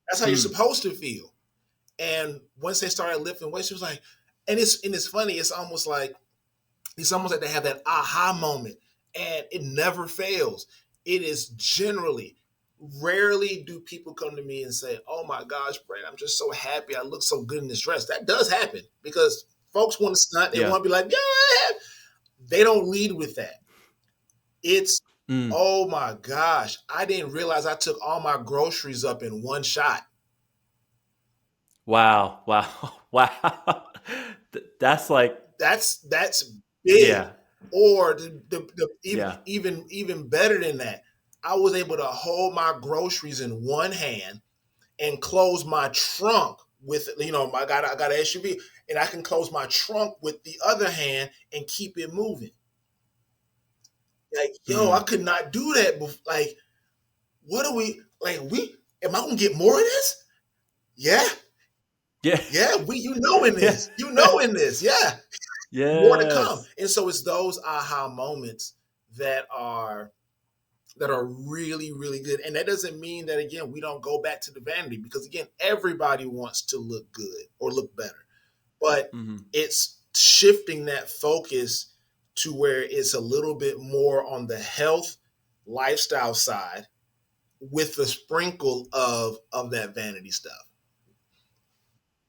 That's how you're Mm. supposed to feel. And once they started lifting weights, it was like, and it's funny. It's almost like they have that aha moment, and it never fails. It is generally rarely do people come to me and say, "Oh my gosh, Brad, I'm just so happy. I look so good in this dress." That does happen because folks want to stunt. They Yeah. want to be like, "Yeah." They don't lead with that. It's, Mm. oh my gosh, I didn't realize I took all my groceries up in one shot. Wow. Wow. Wow. That's like, That's big. yeah. Or the even Yeah. even even better than that, I was able to hold my groceries in one hand and close my trunk with, I got an SUV, and I can close my trunk with the other hand and keep it moving. Like, yo, I Mm. could not do that. Like, what are we like? We am I gonna get more of this? Yeah, Yeah. yeah. In Yeah. this, in this, yeah. More to come. Yes. And so it's those aha moments that are that are really, really good. And that doesn't mean that, again, we don't go back to the vanity, because again, everybody wants to look good or look better. But Hmm. it's shifting that focus to where it's a little bit more on the health lifestyle side with the sprinkle of that vanity stuff.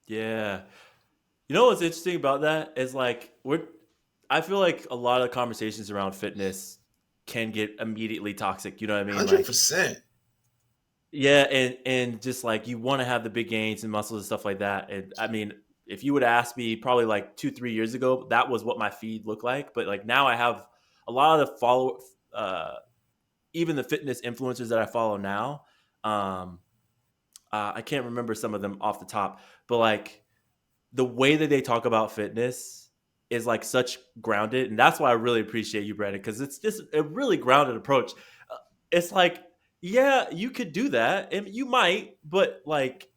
Yeah. You know what's interesting about that is like I feel like a lot of conversations around fitness can get immediately toxic. You know what I mean? Like, 100%. yeah, and just like you want to have the big gains and muscles and stuff like that. And I mean, if you would ask me probably like 2, 3 years ago, that was what my feed looked like. But like now I have a lot of the even the fitness influencers that I follow now. Um, I can't remember some of them off the top, but like the way that they talk about fitness is like such grounded, and that's why I really appreciate you, Brandon, because it's just a really grounded approach. It's like, yeah, you could do that, and you might, but like,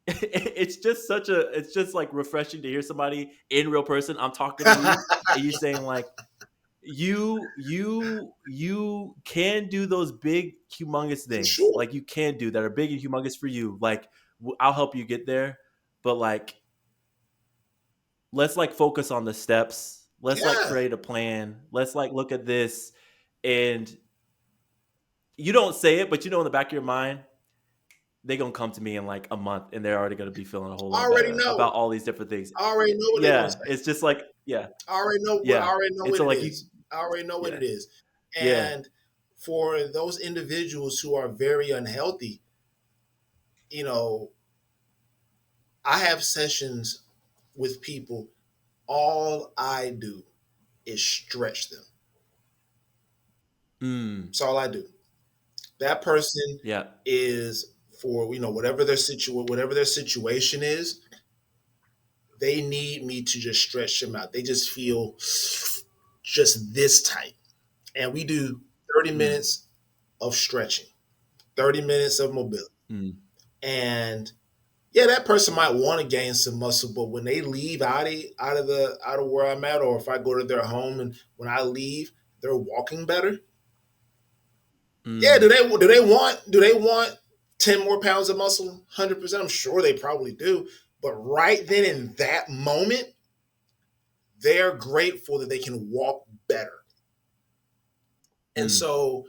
it's just like refreshing to hear somebody in real person. I'm talking to you, and you saying like, you can do those big humongous For things, sure. like you can do that are big and humongous for you. Like, I'll help you get there, but like, let's like focus on the steps. Let's like Yeah. create a plan. Let's like look at this. And you don't say it, but you know in the back of your mind, they're gonna come to me in like a month and they're already gonna be feeling a whole I lot already better know. about all these different things. I already know what they're gonna Yeah. say. It's just like, yeah, I already know what I yeah. already know And what so it like you, is. I already know what yeah, it is. yeah. And for those individuals who are very unhealthy, you know, I have sessions with people. All I do is stretch them. Mm, That's all I do. That person yeah. is for, whatever their situation is, they need me to just stretch them out. They just feel just this tight. And we do 30 Mm, minutes of stretching, 30 minutes of mobility. mm, And yeah, that person might want to gain some muscle, but when they leave out of where I'm at, or if I go to their home and when I leave, they're walking better. Yeah, mm, do they want 10 more pounds of muscle? 100%. I'm sure they probably do. But right then in that moment, they're grateful that they can walk better. And mm, so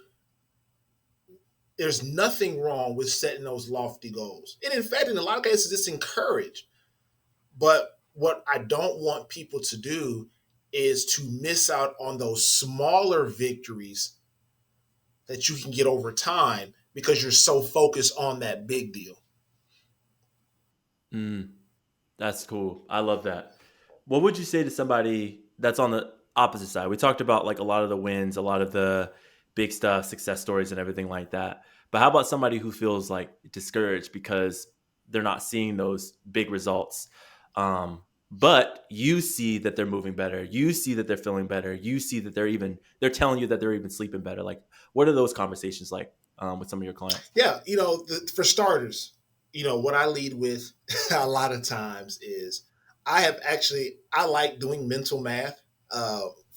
there's nothing wrong with setting those lofty goals. And in fact, in a lot of cases, it's encouraged. But what I don't want people to do is to miss out on those smaller victories that you can get over time because you're so focused on that big deal. Mm, that's cool. I love that. What would you say to somebody that's on the opposite side? We talked about like a lot of the wins, a lot of the big stuff, success stories, and everything like that. But how about somebody who feels like discouraged because they're not seeing those big results? But you see that they're moving better. You see that they're feeling better. You see that they're telling you that they're even sleeping better. Like, what are those conversations like with some of your clients? Yeah, for starters, what I lead with a lot of times is I like doing mental math.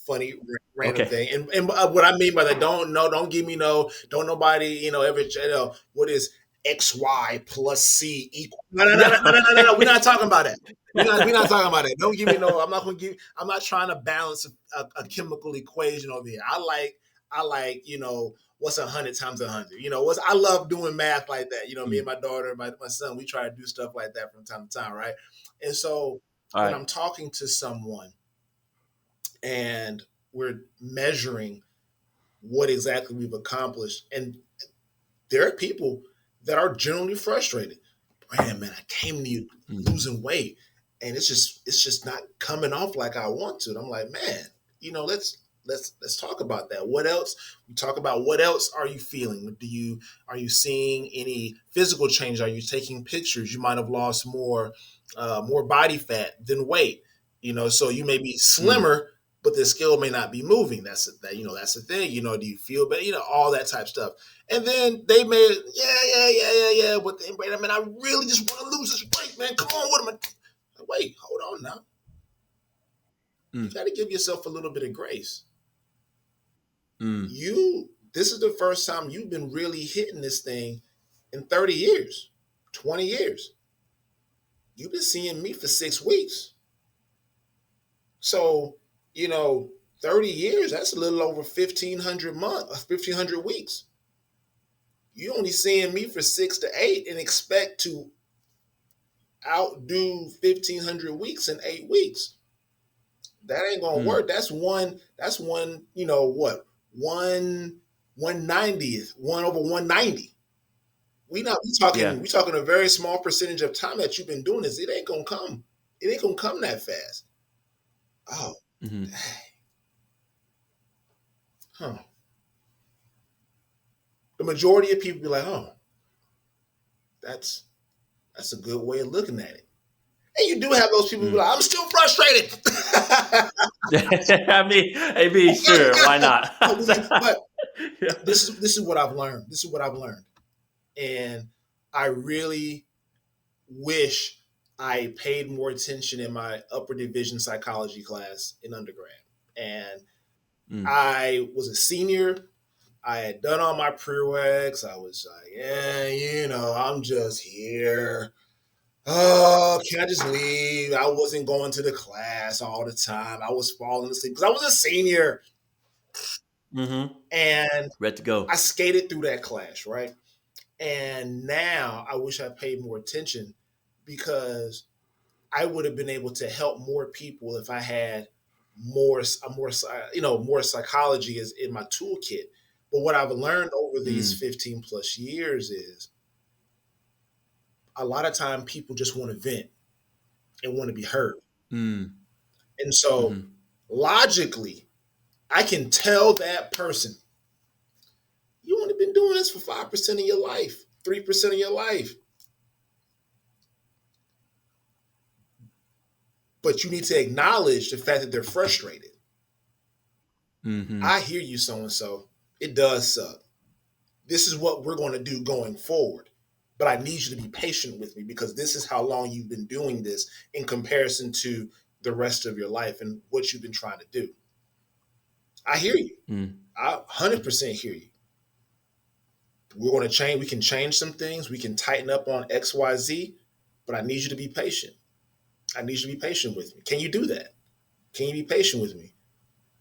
Funny random Okay. thing, and what I mean by that, don't give me don't nobody ever what is XY plus C equal. No, no, no, no, no, Yeah. no, no, no. We're not talking about that. We're not talking about that. Don't give me no. I'm not trying to balance a chemical equation over here. I like what's 100 times 100. I love doing math like that. Me and Mm. my daughter, my son, we try to do stuff like that from time to time, right? And so All when right. I'm talking to someone and we're measuring what exactly we've accomplished, and there are people that are generally frustrated. Man, I came to you Mm. losing weight, and it's just not coming off like I want to. And I'm like, man, let's talk about that. What else? We talk about what else are you feeling? Are you seeing any physical change? Are you taking pictures? You might have lost more body fat than weight. So you may be Mm. slimmer, but the scale may not be moving. That's the thing. Do you feel better? All that type of stuff. And then they may, yeah. But then, wait a minute, I really just want to lose this weight, man. Come on, what am I? Wait, hold on now. You Mm. got to give yourself a little bit of grace. Mm. This is the first time you've been really hitting this thing in 30 years, 20 years. You've been seeing me for 6 weeks. So, you know, 30 years, that's a little over 1,500 weeks. You only seeing me for 6 to 8 and expect to outdo 1,500 weeks in 8 weeks. That ain't gonna Mm. work. That's one, what? 1/90th, 1/190. Yeah. We talking a very small percentage of time that you've been doing this. It ain't gonna come. It ain't gonna come that fast. Oh, Hmm. huh. The majority of people be like, oh, that's that's a good way of looking at it. And you do have those people who be Mm. like, I'm still frustrated. I mean, sure, why not? But Yeah. this is what I've learned. This is what I've learned. And I really wish I paid more attention in my upper division psychology class in undergrad. And Mm. I was a senior. I had done all my prereqs. I was like, yeah, I'm just here. Oh, can I just leave? I wasn't going to the class all the time. I was falling asleep because I was a senior. Hmm. And Ready to I go. skated through that class, right? And now I wish I paid more attention because I would have been able to help more people if I had more psychology is in my toolkit. But what I've learned over these Mm. 15 plus years is a lot of time people just want to vent and want to be heard. Mm. And so Hmm. logically, I can tell that person, you only been doing this for 5% of your life, 3% of your life. But you need to acknowledge the fact that they're frustrated. Hmm. I hear you, so and so. It does suck. This is what we're going to do going forward. But I need you to be patient with me because this is how long you've been doing this in comparison to the rest of your life and what you've been trying to do. I hear you. Mm. I 100% hear you. We're going to change. We can change some things. We can tighten up on XYZ, but I need you to be patient. I need you to be patient with me. Can you do that? Can you be patient with me?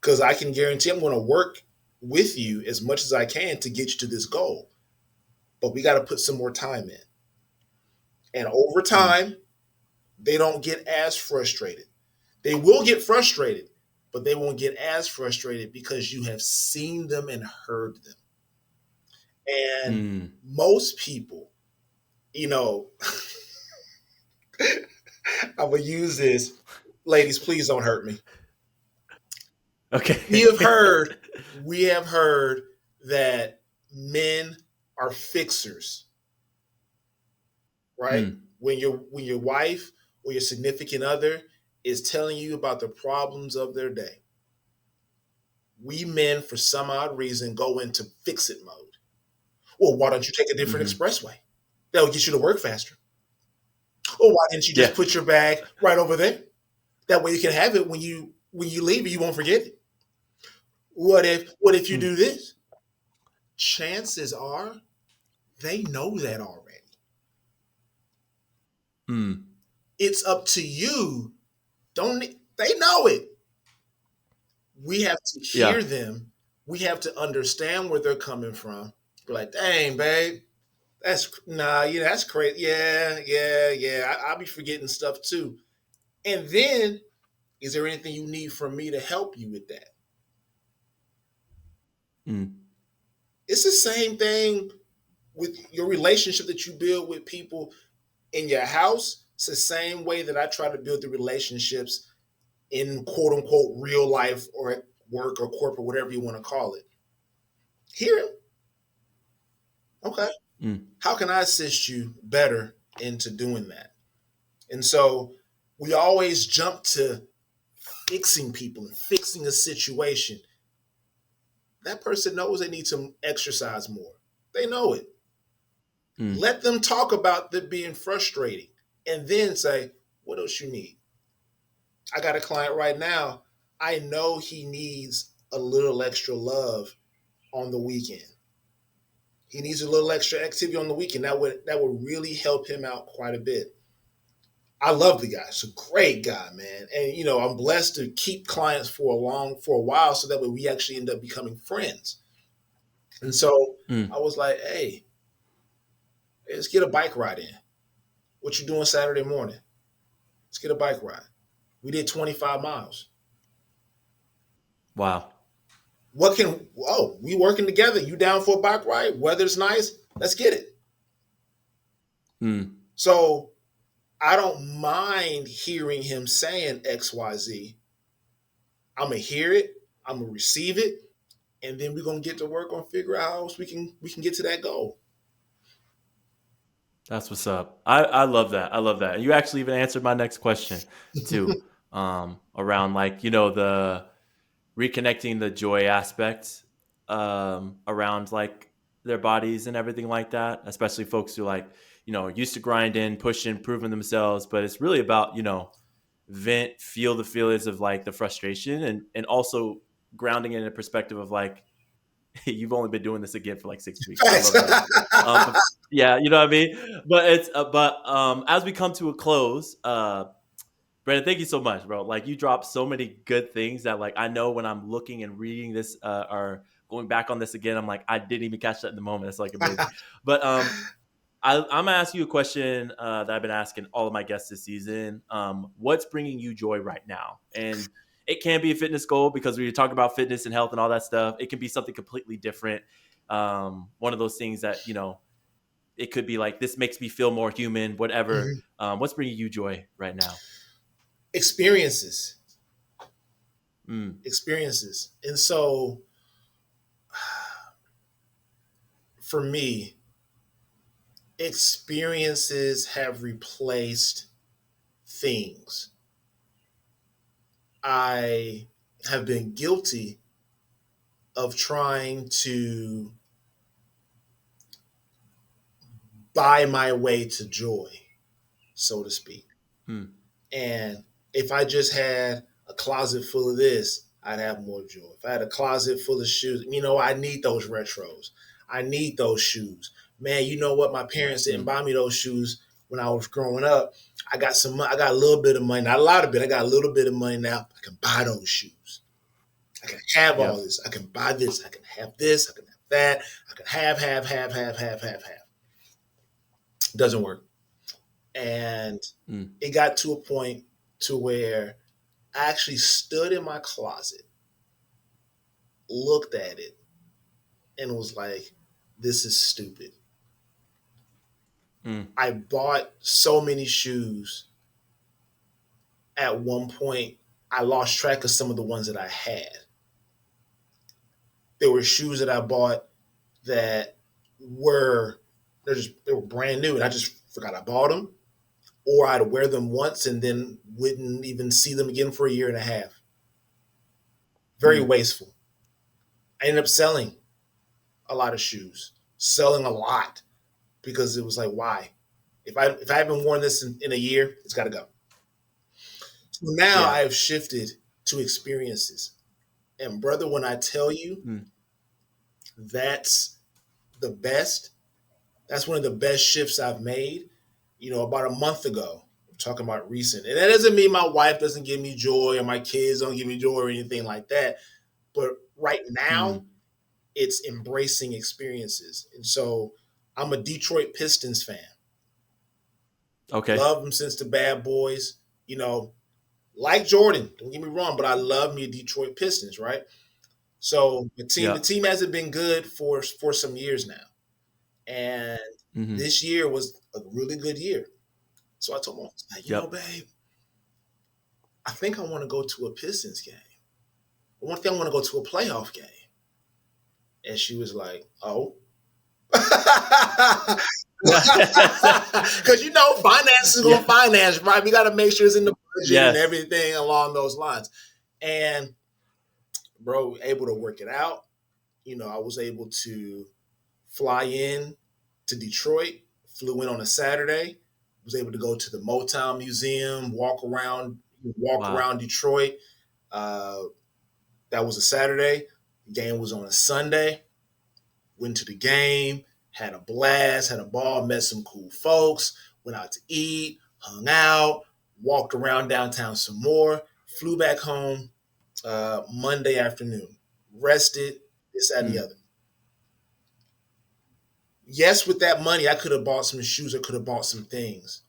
Because I can guarantee I'm going to work with you as much as I can to get you to this goal. but we got to put some more time in. And over Mm. time, they don't get as frustrated. They will get frustrated, but they won't get as frustrated because you have seen them and heard them. And Mm. most people, you know, I will use this. Ladies, please don't hurt me. We have Okay. heard, we have heard that men are fixers, right? Mm. When your wife or your significant other is telling you about the problems of their day, we men, for some odd reason, go into fix it mode. Well, why don't you take a different Hmm. expressway? That'll get you to work faster. Or why didn't you Yeah. just put your bag right over there? That way you can have it when you leave it, you won't forget it. What if you Mm. do this? Chances are they know that already. Mm. It's up to you. Don't they know it? We have to Yeah. hear them. We have to understand where they're coming from. Be like, dang, babe, that's nah, yeah, that's crazy. Yeah, yeah, yeah. I'll be forgetting stuff too. And then, is there anything you need from me to help you with that? Mm. It's the same thing with your relationship that you build with people in your house. It's the same way that I try to build the relationships in quote unquote real life or at work or corporate, whatever you want to call it. Hear him. Okay. Mm. How can I assist you better into doing that? And so we always jump to fixing people and fixing a situation. That person knows they need to exercise more. They know it. Mm. Let them talk about that being frustrating and then say, what else you need? I got a client right now. I know he needs a little extra love on the weekend. He needs a little extra activity on the weekend. That would really help him out quite a bit. I love the guy. He's a great guy, man. And I'm blessed to keep clients for a while, so that way we actually end up becoming friends. And so Mm. I was like, hey, let's get a bike ride in. What you doing Saturday morning? Let's get a bike ride. We did 25 miles. Wow. We working together. You down for a bike ride? Weather's nice. Let's get it. Mm. So I don't mind hearing him saying XYZ. I'm gonna hear it. I'm gonna receive it, and then we're gonna get to work on figure out how else we can get to that goal. That's what's up. I love that. I love that. And you actually even answered my next question too. Around like, the reconnecting the joy aspect around like their bodies and everything like that, especially folks who like, used to grinding, pushing, proving themselves. But it's really about, vent, feel the feelings of like the frustration and also grounding it in a perspective of like, you've only been doing this again for like 6 weeks. I Facts. love that. But yeah, you know what I mean? But as we come to a close, Brandon, thank you so much, bro. Like you dropped so many good things that like I know when I'm looking and reading this or going back on this again, I'm like, I didn't even catch that in the moment. It's like amazing. But I'm gonna ask you a question that I've been asking all of my guests this season. What's bringing you joy right now? And it can be a fitness goal because we talk about fitness and health and all that stuff. It can be something completely different. One of those things that it could be like this makes me feel more human. Whatever. Mhm. What's bringing you joy right now? Experiences, Mm. experiences, and so for me, experiences have replaced things. I have been guilty of trying to buy my way to joy, so to speak. Mm. And if I just had a closet full of this, I'd have more joy. If I had a closet full of shoes, I need those retros. I need those shoes. Man, you know what? My parents didn't Mm. buy me those shoes when I was growing up. I got some. I got a little bit of money, not a lot of it. I got a little bit of money now. I can buy those shoes. I can have all Yep. this. I can buy this. I can have this. I can have that. I can have. Doesn't work. And Mm. it got to a point to where I actually stood in my closet, looked at it, and was like, this is stupid. Mm. I bought so many shoes at one point, I lost track of some of the ones that I had. There were shoes that I bought that were they were brand new, and I just forgot I bought them, or I'd wear them once and then wouldn't even see them again for a year and a half. Very Mm. wasteful. I ended up selling a lot of shoes, selling a lot because it was like, why? If I haven't worn this in a year, it's got to go. So now Yeah. I have shifted to experiences, and brother, when I tell you Mm. that's the best, that's one of the best shifts I've made. About a month ago, I'm talking about recent. And that doesn't mean my wife doesn't give me joy or my kids don't give me joy or anything like that. But right now, Mm. it's embracing experiences. And so I'm a Detroit Pistons fan. Okay. Love them since the Bad Boys. You know, like Jordan, don't get me wrong, but I love me Detroit Pistons, right? So the Yeah. team hasn't been good for some years now. And Mm-hmm. this year was a really good year. So I told my wife, like, Yep. babe, I think I want to go to a Pistons game. One thing I want to go to a playoff game. And she was like, oh. Because finance is going Yeah. to finance, right? We got to make sure it's in the budget and Yes. everything along those lines. And bro, able to work it out. I was able to fly in to Detroit, flew in on a Saturday, was able to go to the Motown Museum, walk Wow. around Detroit. Uh, that was a Saturday. The game was on a Sunday. Went to the game, had a blast, had a ball, met some cool folks, went out to eat, hung out, walked around downtown some more, flew back home Monday afternoon, rested, this, that, and the Mm. other. Yes, with that money, I could have bought some shoes, I could have bought some things.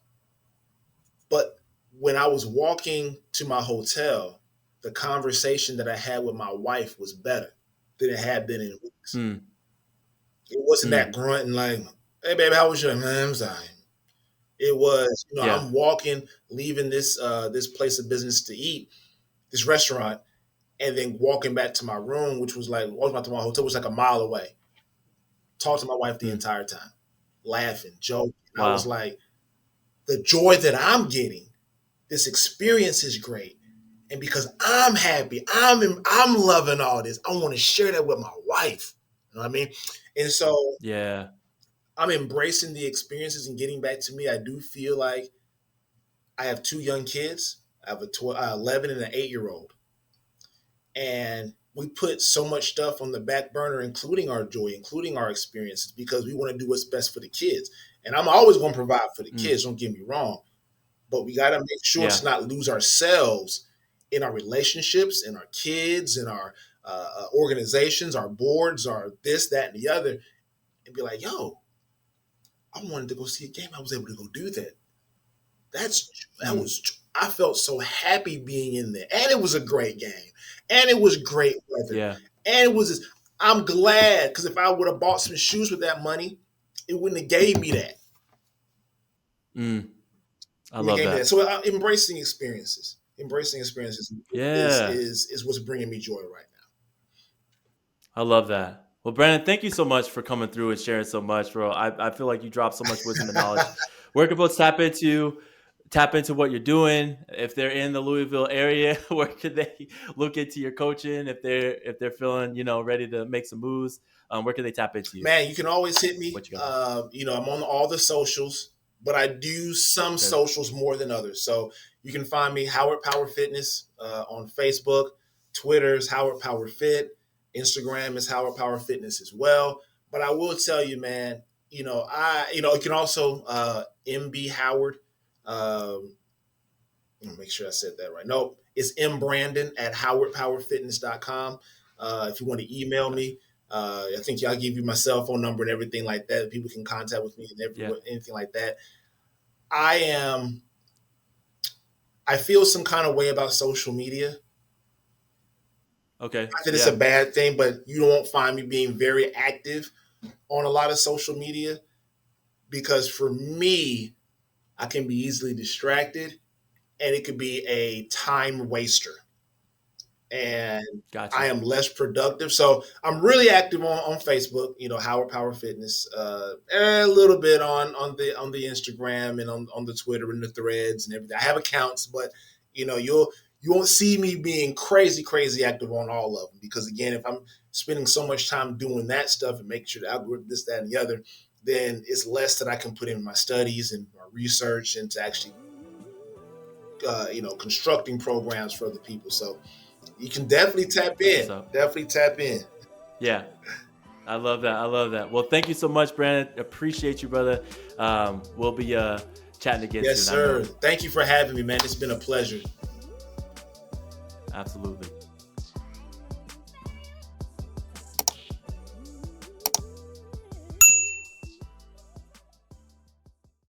But when I was walking to my hotel, the conversation that I had with my wife was better than it had been in weeks. Mm. It wasn't Mm. that grunting like, hey, baby, how was your man? I'm sorry. It was, Yeah. I'm walking, leaving this place of business to eat, this restaurant, and then walking back to my room, which was like walking back to my hotel, was like a mile away. Talked to my wife the Mm. entire time, laughing, joking. I was Wow. like, the joy that I'm getting, this experience is great. And because I'm happy, I'm loving all this. I want to share that with my wife. You know what I mean? And so Yeah. I'm embracing the experiences and getting back to me. I do feel like I have two young kids. I have a 11 and an 8-year old. And we put so much stuff on the back burner, including our joy, including our experiences, because we want to do what's best for the kids. And I'm always going to provide for the Mm. kids, don't get me wrong. But we got to make sure Yeah. to not lose ourselves in our relationships, in our kids, in our organizations, our boards, our this, that, and the other, and be like, yo, I wanted to go see a game. I was able to go do that. That Mm. was I felt so happy being in there, and it was a great game, and it was great weather, Yeah. and it was. I'm glad because if I would have bought some shoes with that money, it wouldn't have gave me that. Mm. I Wouldn't have love gave me that. that. So embracing experiences Yeah. is what's bringing me joy right I love that. Well, Brandon, thank you so much for coming through and sharing so much, bro. I feel like you dropped so much wisdom and knowledge. now. Where can folks tap into what you're doing? If they're in the Louisville area, where could they look into your coaching? If they're feeling ready to make some moves, where can they tap into you? Man, you can always hit me. What you got? I'm on all the socials, but I do some Okay. socials more than others. So you can find me Howard Power Fitness on Facebook, Twitter's Howard Power Fit, Instagram is Howard Power Fitness as well. But I will tell you, man, you can also MB Howard. Um, make sure I said that right. No, it's M Brandon at howardpowerfitness.com. If you want to email Gotcha. me, I think I'll give you my cell phone number and everything like that. People can contact with me and Yeah. anything like that. I am. I feel some kind of way about social media. Okay. Not that it's a Yeah. bad thing, but you won't find me being very active on a lot of social media because for me, I can be easily distracted and it could be a time waster. And I Gotcha. am less productive. So I'm really active on Facebook, Howard Power Fitness, a little bit on the Instagram and on the Twitter and the threads and everything. I have accounts, but you won't see me being crazy, crazy active on all of them because again, if I'm spending so much time doing that stuff and making sure the algorithm, this, that, and the other, then it's less that I can put in my studies and my research and to actually constructing programs for other people. So you can definitely tap That's what's in. up. Definitely tap in. Yeah. I love that. I love that. Well, thank you so much, Brandon. Appreciate you, brother. We'll be chatting again Yes, soon. I know sir. it. Thank you for having me, man. It's been a pleasure. Absolutely.